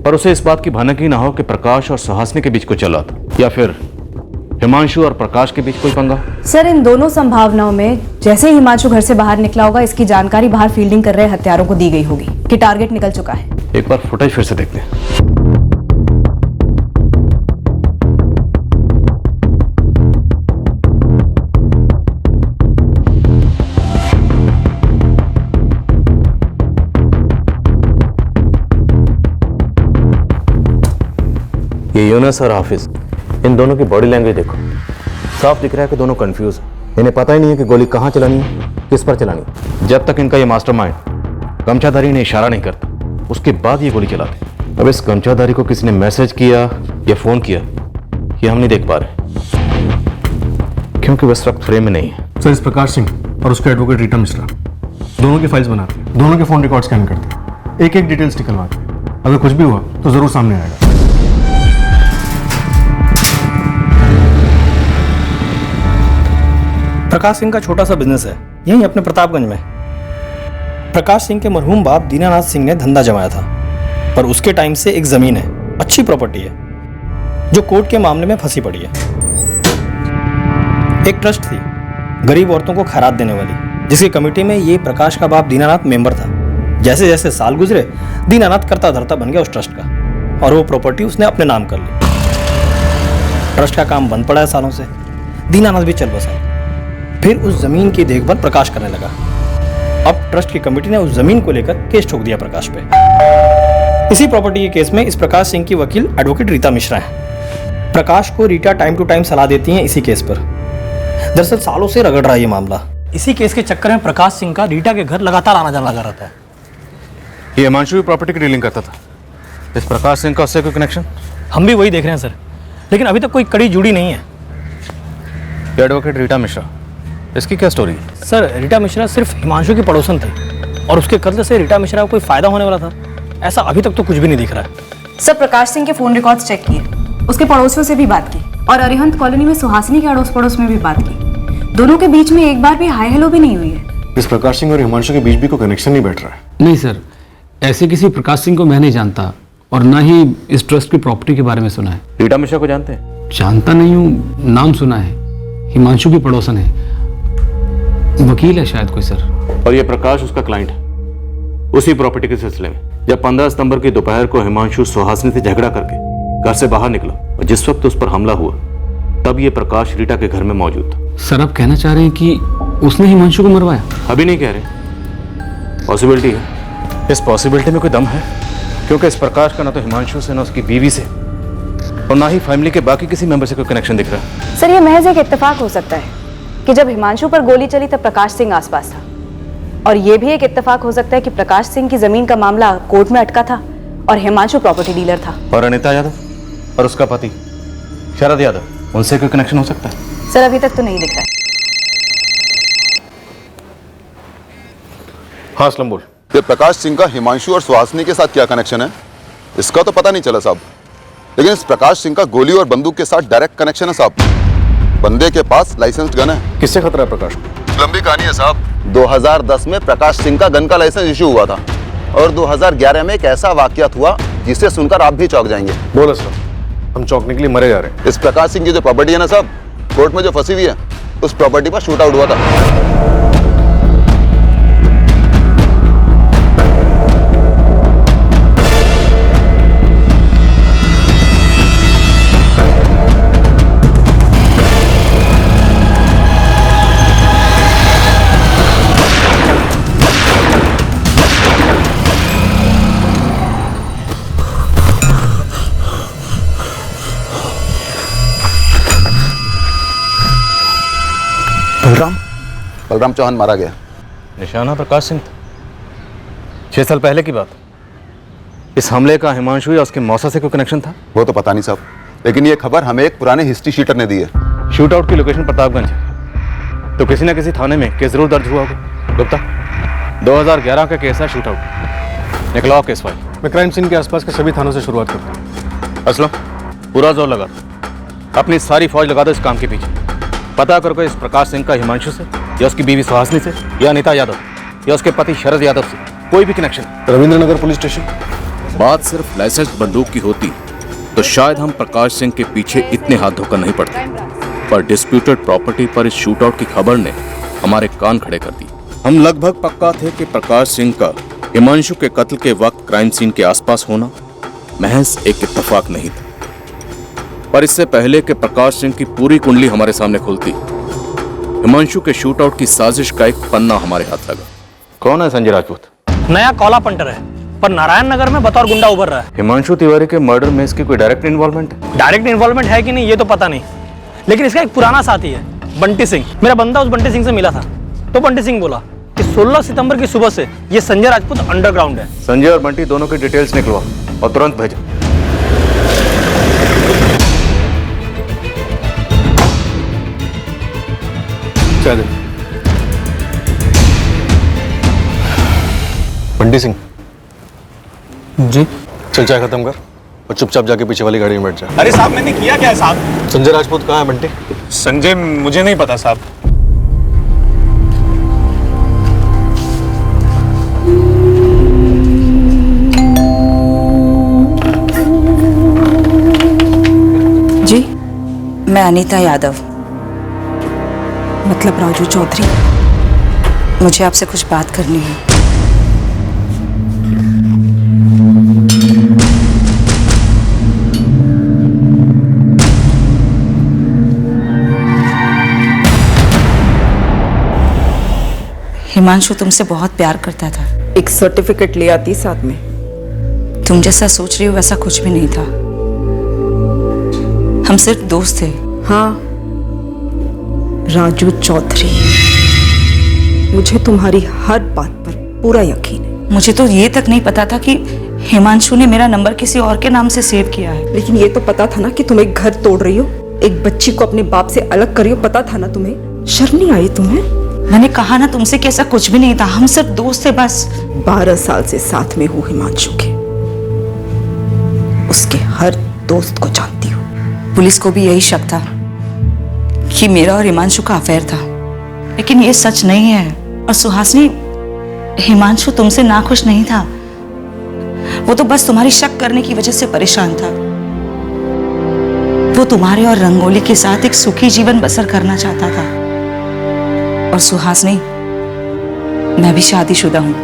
और उसे इस बात की भनक ही ना हो कि प्रकाश और सुहासिनी के बीच कुछ चला था, या फिर हिमांशु और प्रकाश के बीच कोई पंगा। सर इन दोनों संभावनाओं में जैसे ही हिमांशु घर से बाहर निकला होगा, इसकी जानकारी बाहर फील्डिंग कर रहे हत्यारों को दी गई होगी कि टारगेट निकल चुका है। एक बार फुटेज फिर से देखते हैं। ये यूनुस और हाफिज, इन दोनों की बॉडी लैंग्वेज देखो, साफ दिख रहा है कि दोनों कंफ्यूज हैं। इन्हें पता ही नहीं है कि गोली कहाँ चलानी है, किस पर चलानी है। जब तक इनका ये मास्टरमाइंड गमछाधारी ने इशारा नहीं करता, उसके बाद ये गोली चलाते। अब इस गमछाधारी को किसी ने मैसेज किया या फोन किया, ये हम नहीं देख पा रहे क्योंकि वह वक्त फ्रेम में नहीं है। सर इस प्रकाश सिंह और उसके एडवोकेट रीटा मिश्रा दोनों की फाइल्स बनाते हैं, दोनों के फोन रिकॉर्ड स्कैन करते हैं, एक एक डिटेल्स निकलवाते हैं। अगर कुछ भी हुआ तो जरूर सामने आएगा। प्रकाश सिंह का छोटा सा बिजनेस है यहीं अपने प्रतापगंज में। प्रकाश सिंह के मरहूम बाप दीनानाथ सिंह ने धंधा जमाया था, पर उसके टाइम से एक जमीन है, अच्छी प्रॉपर्टी है, जो कोर्ट के मामले में फंसी पड़ी है। एक ट्रस्ट थी गरीब औरतों को खैरात देने वाली, जिसकी कमेटी में ये प्रकाश का बाप दीनानाथ मेंबर था। जैसे जैसे साल गुजरे, दीनानाथ करता धरता बन गया उस ट्रस्ट का, और वो प्रॉपर्टी उसने अपने नाम कर ली। ट्रस्ट का काम बंद पड़ा है सालों से, दीनानाथ भी चल बसा। फिर उस जमीन की देखभाल प्रकाश करने लगा। अब ट्रस्ट की कमेटी ने उस जमीन को लेकर केस ठोक दिया प्रकाश पे। इसी प्रॉपर्टी के केस में इस प्रकाश सिंह की वकील एडवोकेट रीता मिश्रा है। प्रकाश को रीटा टाइम टू टाइम सलाह देती हैं इसी केस पर। दरअसल सालों से रगड़ रहा है ये मामला। इसी केस के चक्कर में प्रकाश सिंह का रीटा के घर लगातार आना जाना लगा रहता है। ये हिमांशु भी प्रॉपर्टी की डीलिंग करता था, इस प्रकाश सिंह का उससे कोई कनेक्शन? हम भी वही देख रहे हैं सर, लेकिन अभी तक कोई कड़ी जुड़ी नहीं है। एडवोकेट रीटा मिश्रा, इसकी क्या स्टोरी है? सर रीटा मिश्रा सिर्फ हिमांशु की पड़ोसन थे, और उसके कत्ल से रीटा मिश्रा को कोई फायदा होने वाला था, ऐसा अभी तक तो कुछ भी नहीं दिख रहा है। सर प्रकाश सिंह के फोन रिकॉर्ड्स चेक किए, उसके पड़ोसियों से भी बात की, और अरिहंत कॉलोनी में सुहासिनी के अड़ोस पड़ोस में भी बात की। दोनों के बीच में एक बार भी हाय हेलो भी नहीं हुई है। इस प्रकाश सिंह और हिमांशु के बीच भी कोई कनेक्शन नहीं बैठ रहा है। नहीं सर, ऐसे किसी प्रकाश सिंह को मैं नहीं जानता, और ना ही इस ट्रस्ट की प्रॉपर्टी के बारे में सुना है। रीटा मिश्रा को जानते हैं? जानता नहीं हूँ, नाम सुना है, हिमांशु की पड़ोसन है। वकील है शायद कोई सर। और ये प्रकाश उसका क्लाइंट है। उसी प्रॉपर्टी के सिलसिले में जब 15 सितंबर की दोपहर को हिमांशु सुहासिनी से झगड़ा करके घर से बाहर निकला और जिस वक्त उस पर हमला हुआ तब ये प्रकाश रीटा के घर में मौजूद था। सर आप कहना चाह रहे हैं कि उसने हिमांशु को मरवाया? अभी नहीं कह रहे, पॉसिबिलिटी है। इस पॉसिबिलिटी में कोई दम है, क्योंकि इस प्रकाश का ना तो हिमांशु से ना उसकी बीवी से और ना ही फैमिली के बाकी किसी मेंबर से कोई कनेक्शन दिख रहा है। सर ये महज एक इत्तेफाक हो सकता है कि जब हिमांशु पर गोली चली तब प्रकाश सिंह आसपास था, और ये भी एक इत्तेफाक हो सकता है कि प्रकाश सिंह की जमीन का मामला कोर्ट में अटका था और हिमांशु प्रॉपर्टी डीलर था। और अनिता यादव और उसका पति शरद यादव, उनसे कोई कनेक्शन हो सकता है? सर अभी तक तो नहीं दिख रहा है। हाँ असलम बोल। ये प्रकाश सिंह का हिमांशु और सुहासिनी के साथ क्या कनेक्शन है इसका तो पता नहीं चला साहब, लेकिन इस प्रकाश सिंह का गोली और बंदूक के साथ डायरेक्ट कनेक्शन है साहब। बंदे के पास लाइसेंस्ड गन है। किससे खतरा है प्रकाश? लंबी कहानी है साहब। 2010 में प्रकाश सिंह का गन का लाइसेंस इशू हुआ था और 2011 में एक ऐसा वाकयात हुआ जिसे सुनकर आप भी चौंक जाएंगे। बोल असलम, हम चौंकने के लिए मरे जा रहे हैं। इस प्रकाश सिंह की जो प्रॉपर्टी है ना साहब, कोर्ट में जो फंसी हुई है, उस प्रॉपर्टी पर शूट आउट हुआ था। बलराम चौहान मारा गया। निशाना प्रकाश सिंह था। 6 साल पहले की बात। इस हमले का हिमांशु या उसके मौसा से कोई कनेक्शन था? वो तो पता नहीं साहब, लेकिन ये खबर हमें एक पुराने हिस्ट्री शीटर ने दी है। शूट आउट की लोकेशन प्रतापगंज है, तो किसी न किसी थाने में केस जरूर दर्ज हुआ होगा। गुप्ता, 2011 का केस है शूट आउट। निकलाओ केस फाइल। मैं क्राइम सीन के आसपास के सभी थानों से शुरुआत करता हूँ। असलम, पूरा जोर लगा अपनी सारी फौज लगा दो इस काम के पीछे। पता करो इस प्रकाश सिंह का हिमांशु से या उसकी बीवी सुहासिनी से या अनिता यादव या उसके पति शरद यादव से कोई भी कनेक्शन। रविंद्रनगर police station. बात सिर्फ लाइसेंस बंदूक की होती तो शायद हम प्रकाश सिंह के पीछे इतने हाथ धोकर नहीं पड़ते, पर डिस्प्यूटेड प्रॉपर्टी पर इस शूट आउट की खबर ने हमारे कान खड़े कर दिए। हम लगभग पक्का थे कि प्रकाश सिंह का हिमांशु के कत्ल के वक्त क्राइम सीन के आसपास होना महज एक इत्तेफाक नहीं था, पर इससे पहले कि प्रकाश सिंह की पूरी कुंडली हमारे सामने खुलती, हिमांशु के शूट आउट की साजिश का एक पन्ना हमारे हाथ लगा। कौन है संजय राजपूत? नया कॉला पंटर है, पर नारायण नगर में बतौर गुंडा उभर रहा है। हिमांशु तिवारी के मर्डर में इसकी कोई डायरेक्ट इन्वॉल्वमेंट है? डायरेक्ट इन्वॉल्वमेंट है कि नहीं ये तो पता नहीं, लेकिन इसका एक पुराना साथी है बंटी सिंह। मेरा बंदा उस बंटी सिंह से मिला था, तो बंटी सिंह बोला कि 16 सितंबर की सुबह से ये संजय राजपूत अंडरग्राउंड है। संजय और बंटी दोनों की डिटेल्स निकलवा और तुरंत भेजो। चल बंटी सिंह जी, चल चाय खत्म कर और चुपचाप जाके पीछे वाली गाड़ी में बैठ जा। अरे साहब मैंने किया क्या है साहब? संजय राजपूत कहाँ है बंटी? संजय मुझे नहीं पता साहब। जी, मैं अनीता यादव। मतलब राजू चौधरी? मुझे आपसे कुछ बात करनी है। हिमांशु तुमसे बहुत प्यार करता था। एक सर्टिफिकेट ले आती साथ में। तुम जैसा सोच रही हो वैसा कुछ भी नहीं था। हम सिर्फ दोस्त थे। हाँ, राजू चौधरी, मुझे तुम्हारी हर बात पर पूरा यकीन है। मुझे तो ये तक नहीं पता था कि हिमांशु ने मेरा नंबर किसी और के नाम से सेव किया है। लेकिन ये तो पता था ना कि तुम एक घर तोड़ रही हो, एक बच्ची को अपने बाप से अलग कर रही हो। पता था ना तुम्हें? शर्म नहीं आई तुम्हें? मैंने कहा ना तुमसे कि ऐसा कुछ भी नहीं था, हम सिर्फ दोस्त थे बस। 12 साल से साथ में हूँ हिमांशु के, उसके हर दोस्त को जानती हूँ। पुलिस को भी यही शक था कि मेरा और हिमांशु का अफेयर था, लेकिन ये सच नहीं है। और सुहासिनी, हिमांशु तुमसे नाखुश नहीं था, वो तो बस तुम्हारी शक करने की वजह से परेशान था। वो तुम्हारे और रंगोली के साथ एक सुखी जीवन बसर करना चाहता था, और सुहासनी, मैं भी शादीशुदा हूँ।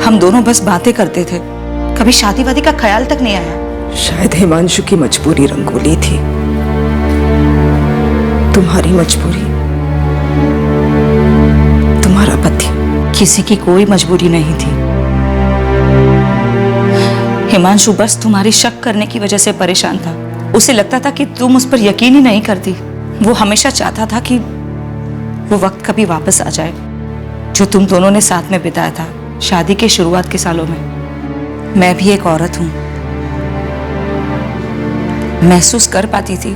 हम दोनों बस बातें करते थे, कभी शादी वादी का ख्याल तक नहीं आया। शायद हिमांशु की मजबूरी रंगोली थी, तुम्हारी मजबूरी तुम्हारा पति। किसी की कोई मजबूरी नहीं थी। हिमांशु बस तुम्हारी शक करने की वजह से परेशान था। उसे लगता था कि तुम उस पर यकीन ही नहीं करती। वो हमेशा चाहता था कि वो वक्त कभी वापस आ जाए जो तुम दोनों ने साथ में बिताया था शादी के शुरुआत के सालों में। मैं भी एक औरत हूं, महसूस कर पाती थी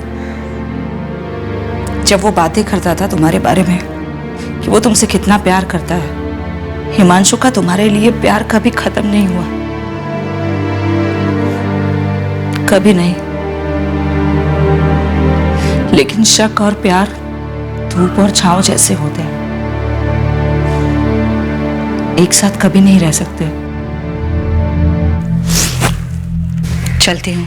जब वो बातें करता था तुम्हारे बारे में कि वो तुमसे कितना प्यार करता है। हिमांशु का तुम्हारे लिए प्यार कभी खत्म नहीं हुआ, कभी नहीं। लेकिन शक और प्यार धूप और छांव जैसे होते हैं, एक साथ कभी नहीं रह सकते। चलती हूं।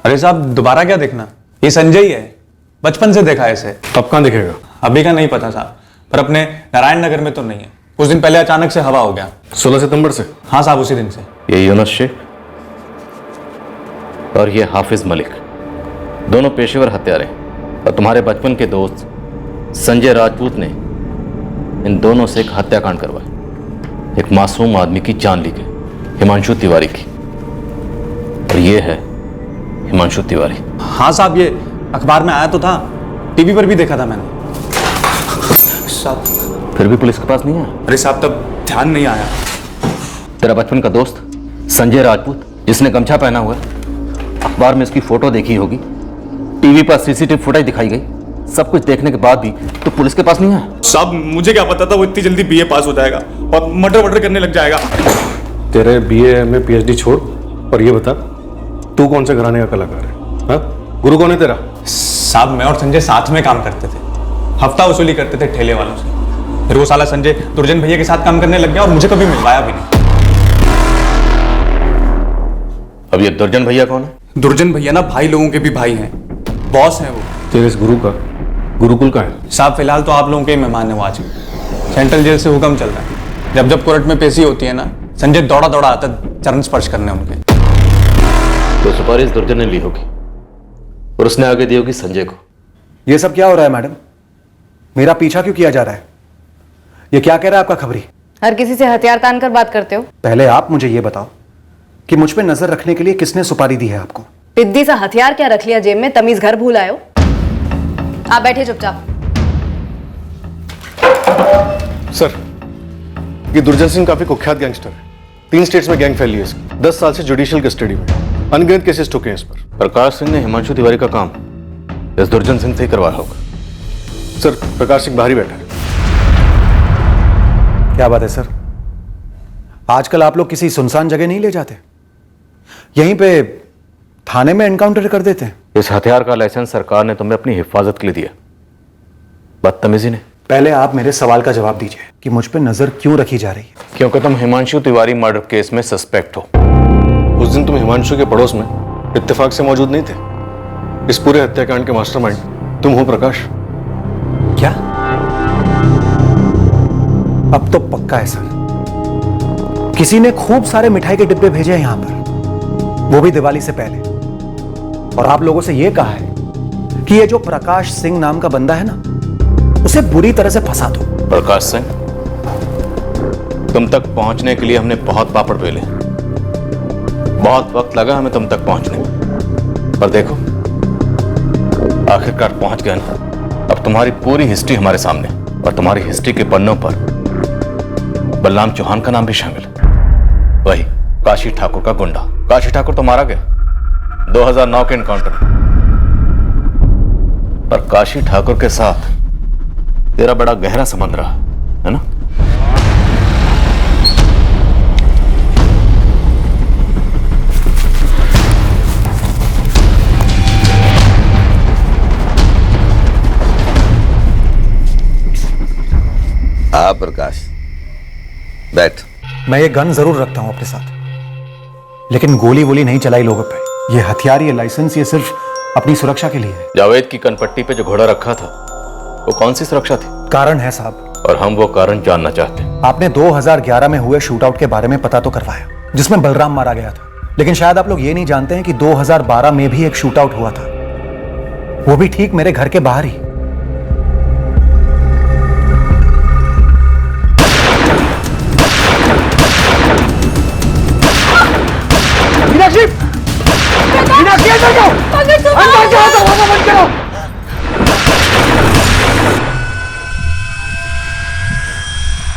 अरे साहब, दोबारा क्या देखना? ये संजय ही है, बचपन से देखा है इसे। अब कहाँ दिखेगा? अभी का नहीं पता साहब, पर अपने नारायण नगर में तो नहीं है। कुछ दिन पहले अचानक से हवा हो गया। 16 सितंबर से? हाँ साहब, उसी दिन से। ये यूनुस शेख और ये हाफिज मलिक, दोनों पेशेवर हत्यारे। और तुम्हारे बचपन के दोस्त संजय राजपूत ने इन दोनों से एक हत्याकांड करवाया, एक मासूम आदमी की जान ली गई, हिमांशु तिवारी की। और ये है हिमांशु तिवारी। हाँ साहब, ये अखबार में आया तो था, टीवी पर भी देखा था मैंने। साहब, फिर भी पुलिस के पास नहीं आया? अरे साहब, तब ध्यान नहीं आया। तेरा बचपन का दोस्त संजय राजपूत, जिसने गमछा पहना हुआ है, अखबार में इसकी फोटो देखी होगी, टीवी पर सीसीटीवी फुटेज दिखाई गई, सब कुछ देखने के बाद भी तो पुलिस के पास नहीं आया? साहब, मुझे क्या पता था वो इतनी जल्दी बीए पास हो जाएगा और मर्डर करने लग जाएगा। तेरे बीए में पीएचडी छोड़ और ये बता, तू कौन से घराने का कलाकार है? हाँ? गुरु कौन है तेरा? साहब, मैं और संजय साथ में काम करते थे, हफ्ता वसूली करते थे ठेले वालों से। फिर वो साला संजय दुर्जन भैया के साथ काम करने लग गया और मुझे कभी मिलवाया भी नहीं। अब ये दुर्जन भैया कौन है? दुर्जन भैया ना भाई लोगों के भी भाई हैं, बॉस हैं वो। तेरे इस गुरु का गुरुकुल का है? साहब, फिलहाल तो आप लोगों के ही मेहमान है वो आज। सेंट्रल जेल से हुक्म चल रहा है, जब जब कोर्ट में पेशी होती है ना, संजय दौड़ा दौड़ा आता चरण स्पर्श करने उनके। तो सुपारी इस दुर्जन ने ली होगी और उसने आगे दी होगी संजय को। ये सब क्या हो रहा है मैडम? मेरा पीछा क्यों किया जा रहा है? ये क्या कह रहा है आपका खबरी? हर किसी से हथियार तान कर बात करते हो। पहले आप मुझे ये बताओ कि मुझ पे नजर रखने के लिए किसने सुपारी दी है आपको? पिद्दी सा हथियार क्या रख लिया जेब में? तमीज घर भूल आए हो। आप बैठे चुपचाप। सर, ये दुर्जन सिंह काफी कुख्यात गैंगस्टर है। 3 स्टेट्स में गैंग फैली है इसकी। 10 साल से जुडिशियल कस्टडी में, अनगिनत केसेस ठुके हैं इस पर। प्रकाश सिंह ने हिमांशु तिवारी का काम इस दुर्जन सिंह से ही करवाया होगा। सर, प्रकाश सिंह बाहर ही बैठा है। क्या बात है सर? आजकल आप लोग किसी सुनसान जगह नहीं ले जाते, यहीं पे थाने में एनकाउंटर कर देते हैं। इस हथियार का लाइसेंस सरकार ने तुम्हें अपनी हिफाजत के लिए दिया, बदतमीजी ने। पहले आप मेरे सवाल का जवाब दीजिए कि मुझ पे नजर क्यों रखी जा रही है? क्योंकि तुम हिमांशु तिवारी मर्डर केस में सस्पेक्ट हो। उस दिन तुम हिमांशु के पड़ोस में इत्तेफाक से मौजूद नहीं थे। इस पूरे हत्याकांड के मास्टरमाइंड तुम हो प्रकाश। क्या? अब तो पक्का है सर, किसी ने खूब सारे मिठाई के डिब्बे भेजे हैं यहां पर, वो भी दिवाली से पहले। और आप लोगों से यह कहा है कि ये जो प्रकाश सिंह नाम का बंदा है ना, उसे बुरी तरह से फंसा दो। प्रकाश सिंह, तुम तक पहुंचने के लिए हमने बहुत पापड़ बेले, बहुत वक्त लगा हमें तुम तक पहुंचने में, पर देखो आखिरकार पहुंच गए ना। अब तुम्हारी पूरी हिस्ट्री हमारे सामने, और तुम्हारी हिस्ट्री के पन्नों पर बलराम चौहान का नाम भी शामिल है, वही काशी ठाकुर का गुंडा। काशी ठाकुर तो मारा गया 2009 के एनकाउंटर में, पर काशी ठाकुर के साथ तेरा बड़ा गहरा संबंध रहा है ना? हाँ प्रकाश, बैठ। मैं ये गन जरूर रखता हूं अपने साथ, लेकिन गोली वोली नहीं चलाई लोगों पे। ये हथियार, ये लाइसेंस, ये सिर्फ अपनी सुरक्षा के लिए है। जावेद की कनपट्टी पे जो घोड़ा रखा था वो कौन सी सुरक्षा थी? कारण है साहब, और हम वो कारण जानना चाहते हैं। आपने 2011 में हुए शूटआउट के बारे में पता तो करवाया, जिसमें बलराम मारा गया था, लेकिन शायद आप लोग ये नहीं जानते हैं कि 2012 में भी एक शूटआउट हुआ था, वो भी ठीक मेरे घर के बाहर ही। मीनाक्षी, मीनाक्षी अंदर जाओ, अंदर जाओ, दरवाजा बंद करो।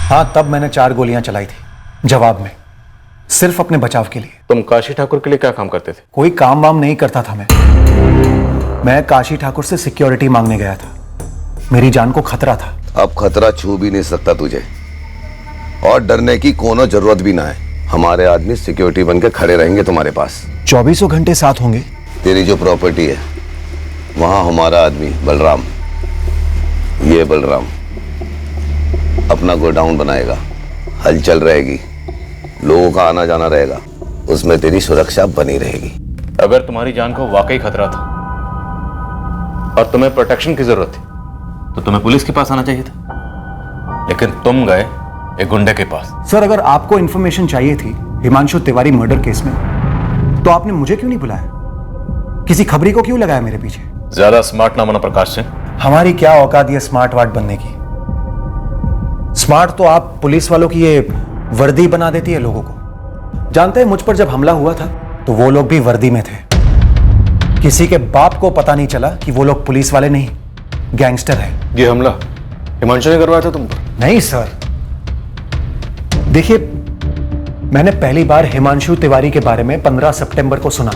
हाँ, तब मैंने 4 गोलियां चलाई थी जवाब में, सिर्फ अपने बचाव के लिए। तुम काशी ठाकुर के लिए क्या काम करते थे? कोई काम वाम नहीं करता था मैं काशी ठाकुर से सिक्योरिटी मांगने गया था। मेरी जान को खतरा था। अब खतरा छू भी नहीं सकता तुझे, और डरने की कोनो जरूरत भी ना है। हमारे आदमी सिक्योरिटी बनकर खड़े रहेंगे तुम्हारे पास। 24 घंटे साथ होंगे। तेरी जो प्रॉपर्टी है वहां हमारा आदमी बलराम, ये बलराम अपना गोडाउन बनाएगा, हलचल रहेगी, लोगों का आना जाना रहेगा, उसमें तेरी सुरक्षा बनी रहेगी। अगर तुम्हारी जान को वाकई खतरा था और तुम्हें प्रोटेक्शन की जरूरत थी तो तुम्हें पुलिस के पास आना चाहिए था, लेकिन तुम गए एक गुंडे के पास। सर, अगर आपको इंफॉर्मेशन चाहिए थी हिमांशु तिवारी मर्डर केस में, तो आपने मुझे क्यों नहीं बुलाया? किसी खबरी को क्यों लगाया मेरे पीछे? ज्यादा स्मार्ट ना बना प्रकाश सिंह। हमारी क्या औकात है स्मार्ट वार्ड बनने की? स्मार्ट तो आप पुलिस वालों की ये वर्दी बना देती है लोगों को। जानते हैं, मुझ पर जब हमला हुआ था तो वो लोग भी वर्दी में थे। किसी के बाप को पता नहीं चला कि वो लोग पुलिस वाले नहीं, गैंगस्टर है। ये हमला हिमांशु ने करवाया था तुम पर? नहीं सर, देखिए, मैंने पहली बार हिमांशु तिवारी के बारे में 15 सितंबर को सुना,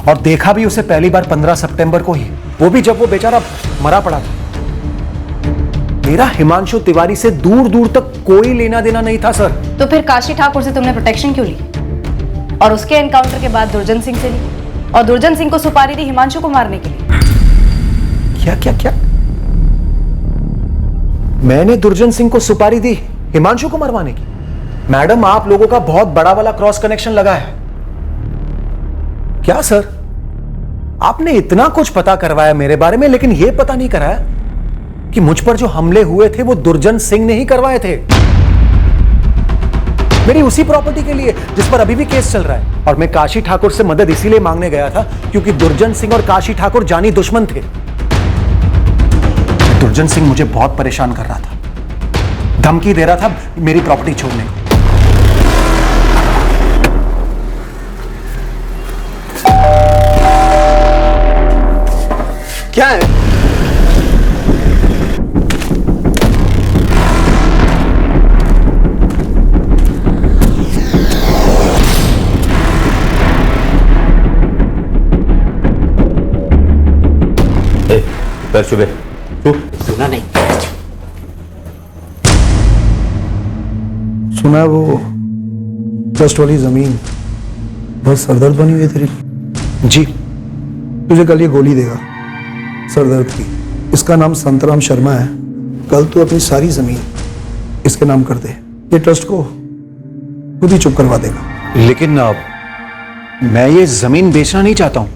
और देखा भी उसे पहली बार 15 सितंबर को ही, वो भी जब वो बेचारा मरा पड़ा था। मेरा हिमांशु तिवारी से दूर दूर तक कोई लेना देना नहीं था सर। तो फिर काशी ठाकुर से तुमने प्रोटेक्शन क्यों ली, और उसके एनकाउंटर के बाद दुर्जन सिंह से ली, और दुर्जन सिंह को सुपारी दी हिमांशु को मारने के लिए? क्या क्या क्या? मैंने दुर्जन सिंह को सुपारी दी हिमांशु को मरवाने की? मैडम, आप लोगों का बहुत बड़ा वाला क्रॉस कनेक्शन लगा है। क्या सर, आपने इतना कुछ पता करवाया मेरे बारे में, लेकिन यह पता नहीं कराया कि मुझ पर जो हमले हुए थे वो दुर्जन सिंह ने ही करवाए थे, मेरी उसी प्रॉपर्टी के लिए जिस पर अभी भी केस चल रहा है। और मैं काशी ठाकुर से मदद इसीलिए मांगने गया था क्योंकि दुर्जन सिंह और काशी ठाकुर जानी दुश्मन थे। दुर्जन सिंह मुझे बहुत परेशान कर रहा था, धमकी दे रहा था मेरी प्रॉपर्टी छोड़ने को। क्या है? पैर छुबे, सुना नहीं। सुना वो ट्रस्ट वाली जमीन बहुत सरदर्द बनी हुई है तेरी। जी, तुझे कल ये गोली देगा सरदर्द की। इसका नाम संतराम शर्मा है। कल तू अपनी सारी जमीन इसके नाम कर दे, ये ट्रस्ट को खुद ही चुप करवा देगा। लेकिन मैं ये जमीन बेचना नहीं चाहता हूं।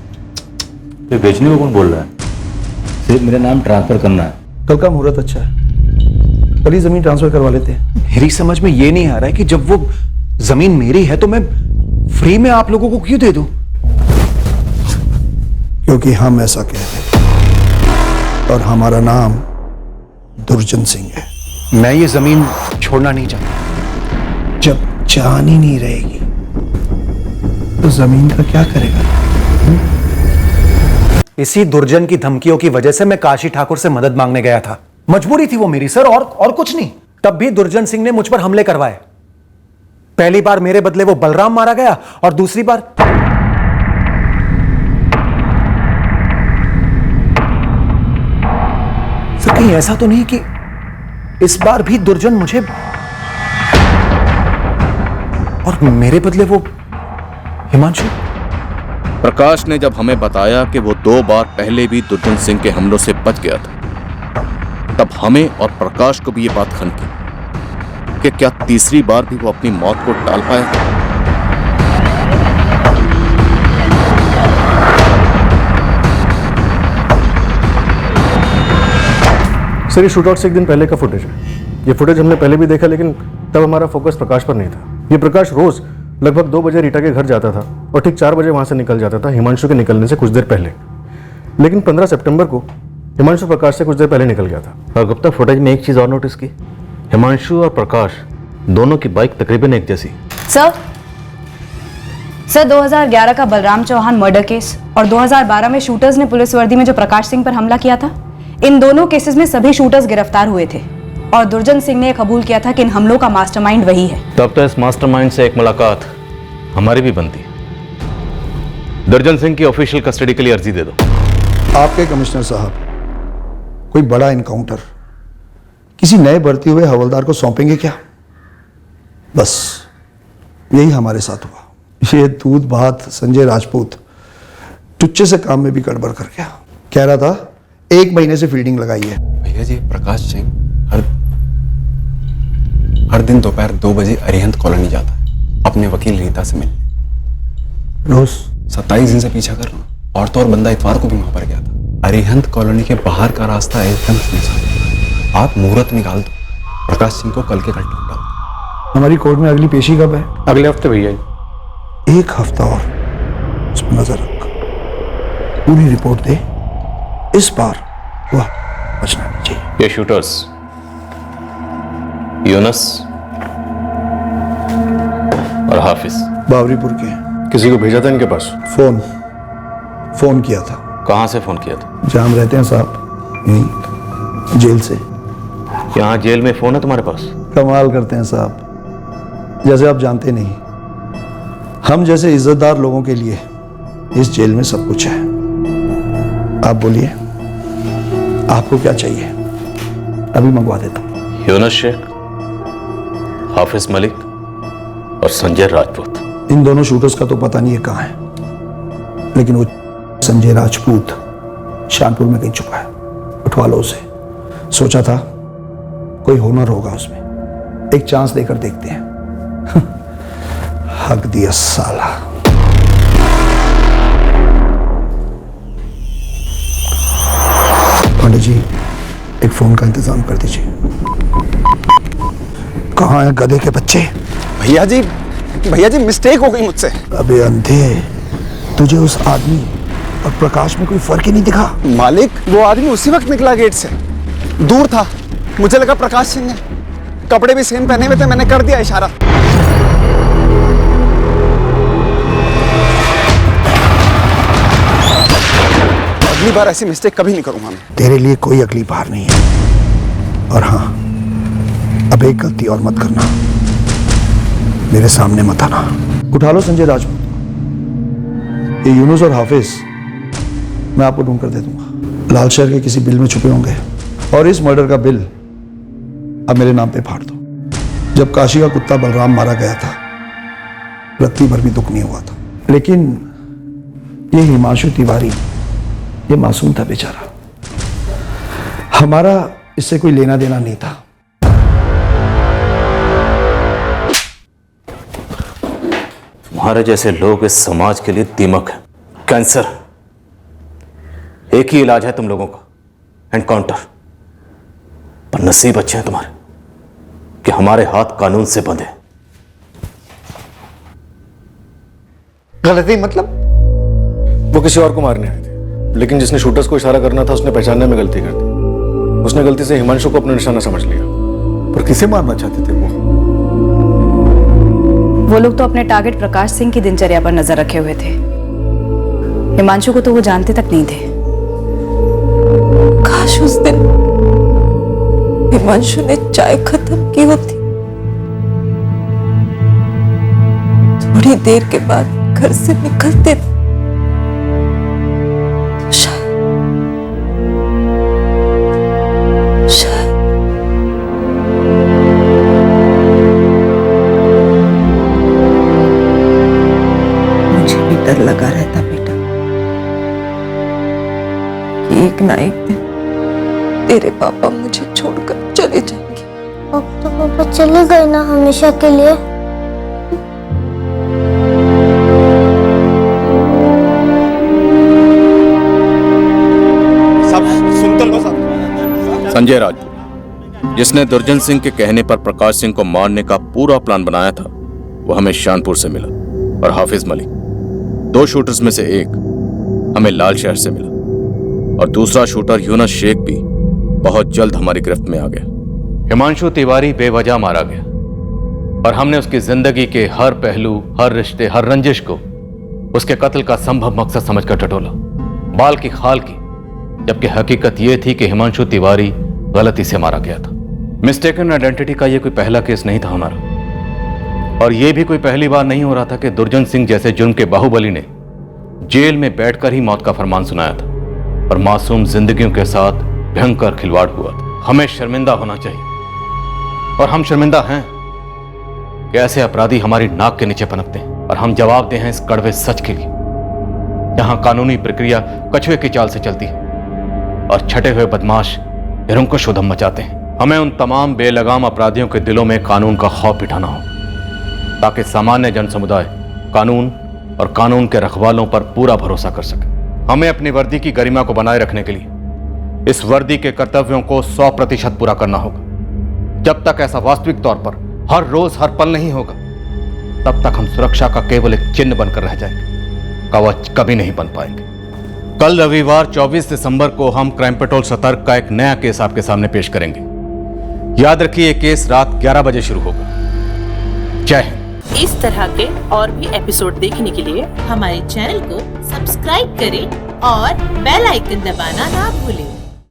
तो बेचने को कौन बोल रहा है? सिर्फ मेरा नाम ट्रांसफर करना है। कल का मुहूर्त अच्छा है, कल ही जमीन ट्रांसफर करवा लेते हैं। मेरी समझ में ये नहीं आ रहा है कि जब वो जमीन मेरी है तो मैं फ्री में आप लोगों को क्यों दे दूं? क्योंकि हम ऐसा कहते हैं और हमारा नाम दुर्जन सिंह है। मैं ये जमीन छोड़ना नहीं चाहता। जब जान ही नहीं रहेगी तो जमीन का क्या करेगा? इसी दुर्जन की धमकियों की वजह से मैं काशी ठाकुर से मदद मांगने गया था। मजबूरी थी वो मेरी सर, और कुछ नहीं। तब भी दुर्जन सिंह ने मुझ पर हमले करवाए। पहली बार मेरे बदले वो बलराम मारा गया, और दूसरी बार सर कहीं ऐसा तो नहीं कि इस बार भी दुर्जन मुझे और मेरे बदले वो हिमांशु? प्रकाश ने जब हमें बताया कि वो 2 बार पहले भी दुर्जन सिंह के हमलों से बच गया था, तब हमें और प्रकाश को भी ये बात खनकी कि क्या तीसरी बार भी वो अपनी मौत को टाल पाया। सर ये शूटआउट से एक दिन पहले का फुटेज है। ये फुटेज हमने पहले भी देखा, लेकिन तब हमारा फोकस प्रकाश पर नहीं था। ये प्रकाश रोज लगभग 2 बजे रीटा के घर जाता था और ठीक 4 बजे वहां से निकल जाता था, हिमांशु के निकलने से कुछ देर पहले। लेकिन 15 सितंबर को हिमांशु प्रकाश से कुछ देर पहले निकल गया था। और गुप्ता, फुटेज में एक चीज और नोटिस की, हिमांशु और प्रकाश दोनों की बाइक तकरीबन एक जैसी। सर 2011 का बलराम चौहान मर्डर केस और 2012 में शूटर्स ने पुलिस वर्दी में जो प्रकाश सिंह पर हमला किया था, इन दोनों केसेस में सभी शूटर्स गिरफ्तार हुए थे और दुर्जन सिंह ने कबूल किया था कि इन हमलों का मास्टरमाइंड वही है। तब तो इस मास्टरमाइंड से एक मुलाकात हमारी भी बनती है। दुर्जन सिंह की ऑफिशियल कस्टडी के लिए अर्जी दे दो। आपके कमिश्नर साहब कोई बड़ा इनकाउंटर किसी नए भर्ती हुए हवलदार को सौंपेंगे क्या? बस यही हमारे साथ हुआ। ये दूध भात संजय राजपूत टुच्चे से काम में भी गड़बड़ कर गया। कह रहा था 1 महीने से फील्डिंग लगाई है। भैया जी, प्रकाश सिंह हर दिन दोपहर 2 बजे अरिहंत कॉलोनी जाता है अपने वकील रीता से मिलने। रोज 27 दिन से पीछा कर रहा हूँ। और तो और बंदा इतवार को भी वहां पर गया था। अरिहंत कॉलोनी के बाहर का रास्ता एकदम सुनसान। आप मुहूर्त निकाल दो, प्रकाश सिंह को कल के कल ढूंढा। हमारी कोर्ट में अगली पेशी कब है? अगले हफ्ते भैया। 1 हफ्ता और उस पर नजर रख, पूरी रिपोर्ट दे। इस बार वह बचना नहीं चाहिए। ये शूटर्स यूनस और हाफिज बावरीपुर के। किसी को भेजा था इनके पास? फोन किया था। कहां से फोन किया था? जहां हम रहते हैं साहब, यहीं जेल से। यहां जेल में फोन है तुम्हारे पास? कमाल करते हैं साहब, जैसे आप जानते नहीं। हम जैसे इज्जतदार लोगों के लिए इस जेल में सब कुछ है। आप बोलिए, आपको क्या चाहिए? अभी मंगवा देता हूं। यूनस शेख, हाफिज मलिक और संजय राजपूत। इन दोनों शूटर्स का तो पता नहीं है कहां है, लेकिन वो संजय राजपूत शानपुर में कहीं छुपा है। उठवा लो उसे। सोचा था कोई हुनर होगा उसमें, एक चांस देकर देखते हैं। हक दिया साला। पंडित जी, एक फोन का इंतजाम कर दीजिए। कहाँ है गधे के बच्चे? भैया जी मिस्टेक हो गई मुझसे। अबे अंधे, तुझे उस आदमी और प्रकाश में कोई फर्क ही नहीं दिखा? मालिक, वो आदमी उसी वक्त निकला गेट से। दूर था, मुझे लगा प्रकाश सिंह है। कपड़े भी सेम पहने हुए थे, मैंने कर दिया इशारा। अगली बार ऐसी मिस्टेक कभी नहीं करूंगा मैं। तेरे लिए कोई अगली बार नहीं है। और हाँ, अब एक गलती और मत करना, मेरे सामने मत आना। उठा लो संजय राजपूत। ये यूनुस और हाफिज मैं आपको ढूंढ कर दे दूंगा। लाल शहर के किसी बिल में छुपे होंगे और इस मर्डर का बिल अब मेरे नाम पे फाड़ दो। जब काशी का कुत्ता बलराम मारा गया था, रत्ती भर भी दुख नहीं हुआ था, लेकिन ये हिमांशु तिवारी, ये मासूम था बेचारा। हमारा इससे कोई लेना देना नहीं था। तुम्हारे जैसे लोग इस समाज के लिए दीमक है, कैंसर। एक ही इलाज है तुम लोगों का, एनकाउंटर। पर नसीब अच्छे हैं तुम्हारे कि हमारे हाथ कानून से बंधे। गलती मतलब? वो किसी और को मारने आए थे, लेकिन जिसने शूटर्स को इशारा करना था उसने पहचानने में गलती कर दी। उसने गलती से हिमांशु को अपना निशाना समझ लिया। पर किसे मारना चाहते थे वो लोग तो अपने टारगेट प्रकाश सिंह की दिनचर्या पर नजर रखे हुए थे। हिमांशु को तो वो जानते तक नहीं थे। काश उस दिन हिमांशु ने चाय खत्म की होती। थोड़ी देर के बाद घर से निकलते तो शायद मुझे भी डर लगा रहता बेटा कि एक ना एक दिन तेरे पापा मुझे वो चली गई ना हमेशा के लिए। संजय राजपूत, जिसने दुर्जन सिंह के कहने पर प्रकाश सिंह को मारने का पूरा प्लान बनाया था, वो हमें शानपुर से मिला। और हाफिज मलिक, 2 शूटर्स में से एक हमें लाल शहर से मिला, और दूसरा शूटर यूनुस शेख भी बहुत जल्द हमारी गिरफ्त में आ गया। हिमांशु तिवारी बेवजह मारा गया और हमने उसकी जिंदगी के हर पहलू, हर रिश्ते, हर रंजिश को उसके कत्ल का संभव मकसद समझकर टटोला, बाल की खाल की, जबकि हकीकत यह थी कि हिमांशु तिवारी गलती से मारा गया था। मिस्टेकन आइडेंटिटी का यह कोई पहला केस नहीं था हमारा, और यह भी कोई पहली बार नहीं हो रहा था कि दुर्जन सिंह जैसे जुर्म के बाहुबली ने जेल में बैठकर ही मौत का फरमान सुनाया था और मासूम जिंदगियों के साथ भयंकर खिलवाड़ हुआ था। हमें शर्मिंदा होना चाहिए, और हम शर्मिंदा हैं कि ऐसे अपराधी हमारी नाक के नीचे पनपते हैं, और हम जवाबदेह हैं इस कड़वे सच के लिए। यहां कानूनी प्रक्रिया कछुए की चाल से चलती है और छटे हुए बदमाश निरंकुश उधम मचाते हैं। हमें उन तमाम बेलगाम अपराधियों के दिलों में कानून का खौफ बिठाना हो, ताकि सामान्य जन समुदाय कानून और कानून के रखवालों पर पूरा भरोसा कर सके। हमें अपनी वर्दी की गरिमा को बनाए रखने के लिए इस वर्दी के कर्तव्यों को 100% पूरा करना होगा। जब तक ऐसा वास्तविक तौर पर हर रोज हर पल नहीं होगा, तब तक हम सुरक्षा का केवल एक चिन्ह बनकर रह जाएंगे, कवच कभी नहीं बन पाएंगे। कल रविवार 24 दिसंबर को हम क्राइम पेट्रोल सतर्क का एक नया केस आपके सामने पेश करेंगे। याद रखिए, ये केस रात 11 बजे शुरू होगा। जय हिंद। इस तरह के और भी एपिसोड देखने के लिए हमारे चैनल को सब्सक्राइब करें और बेल आइकन दबाना ना भूलें।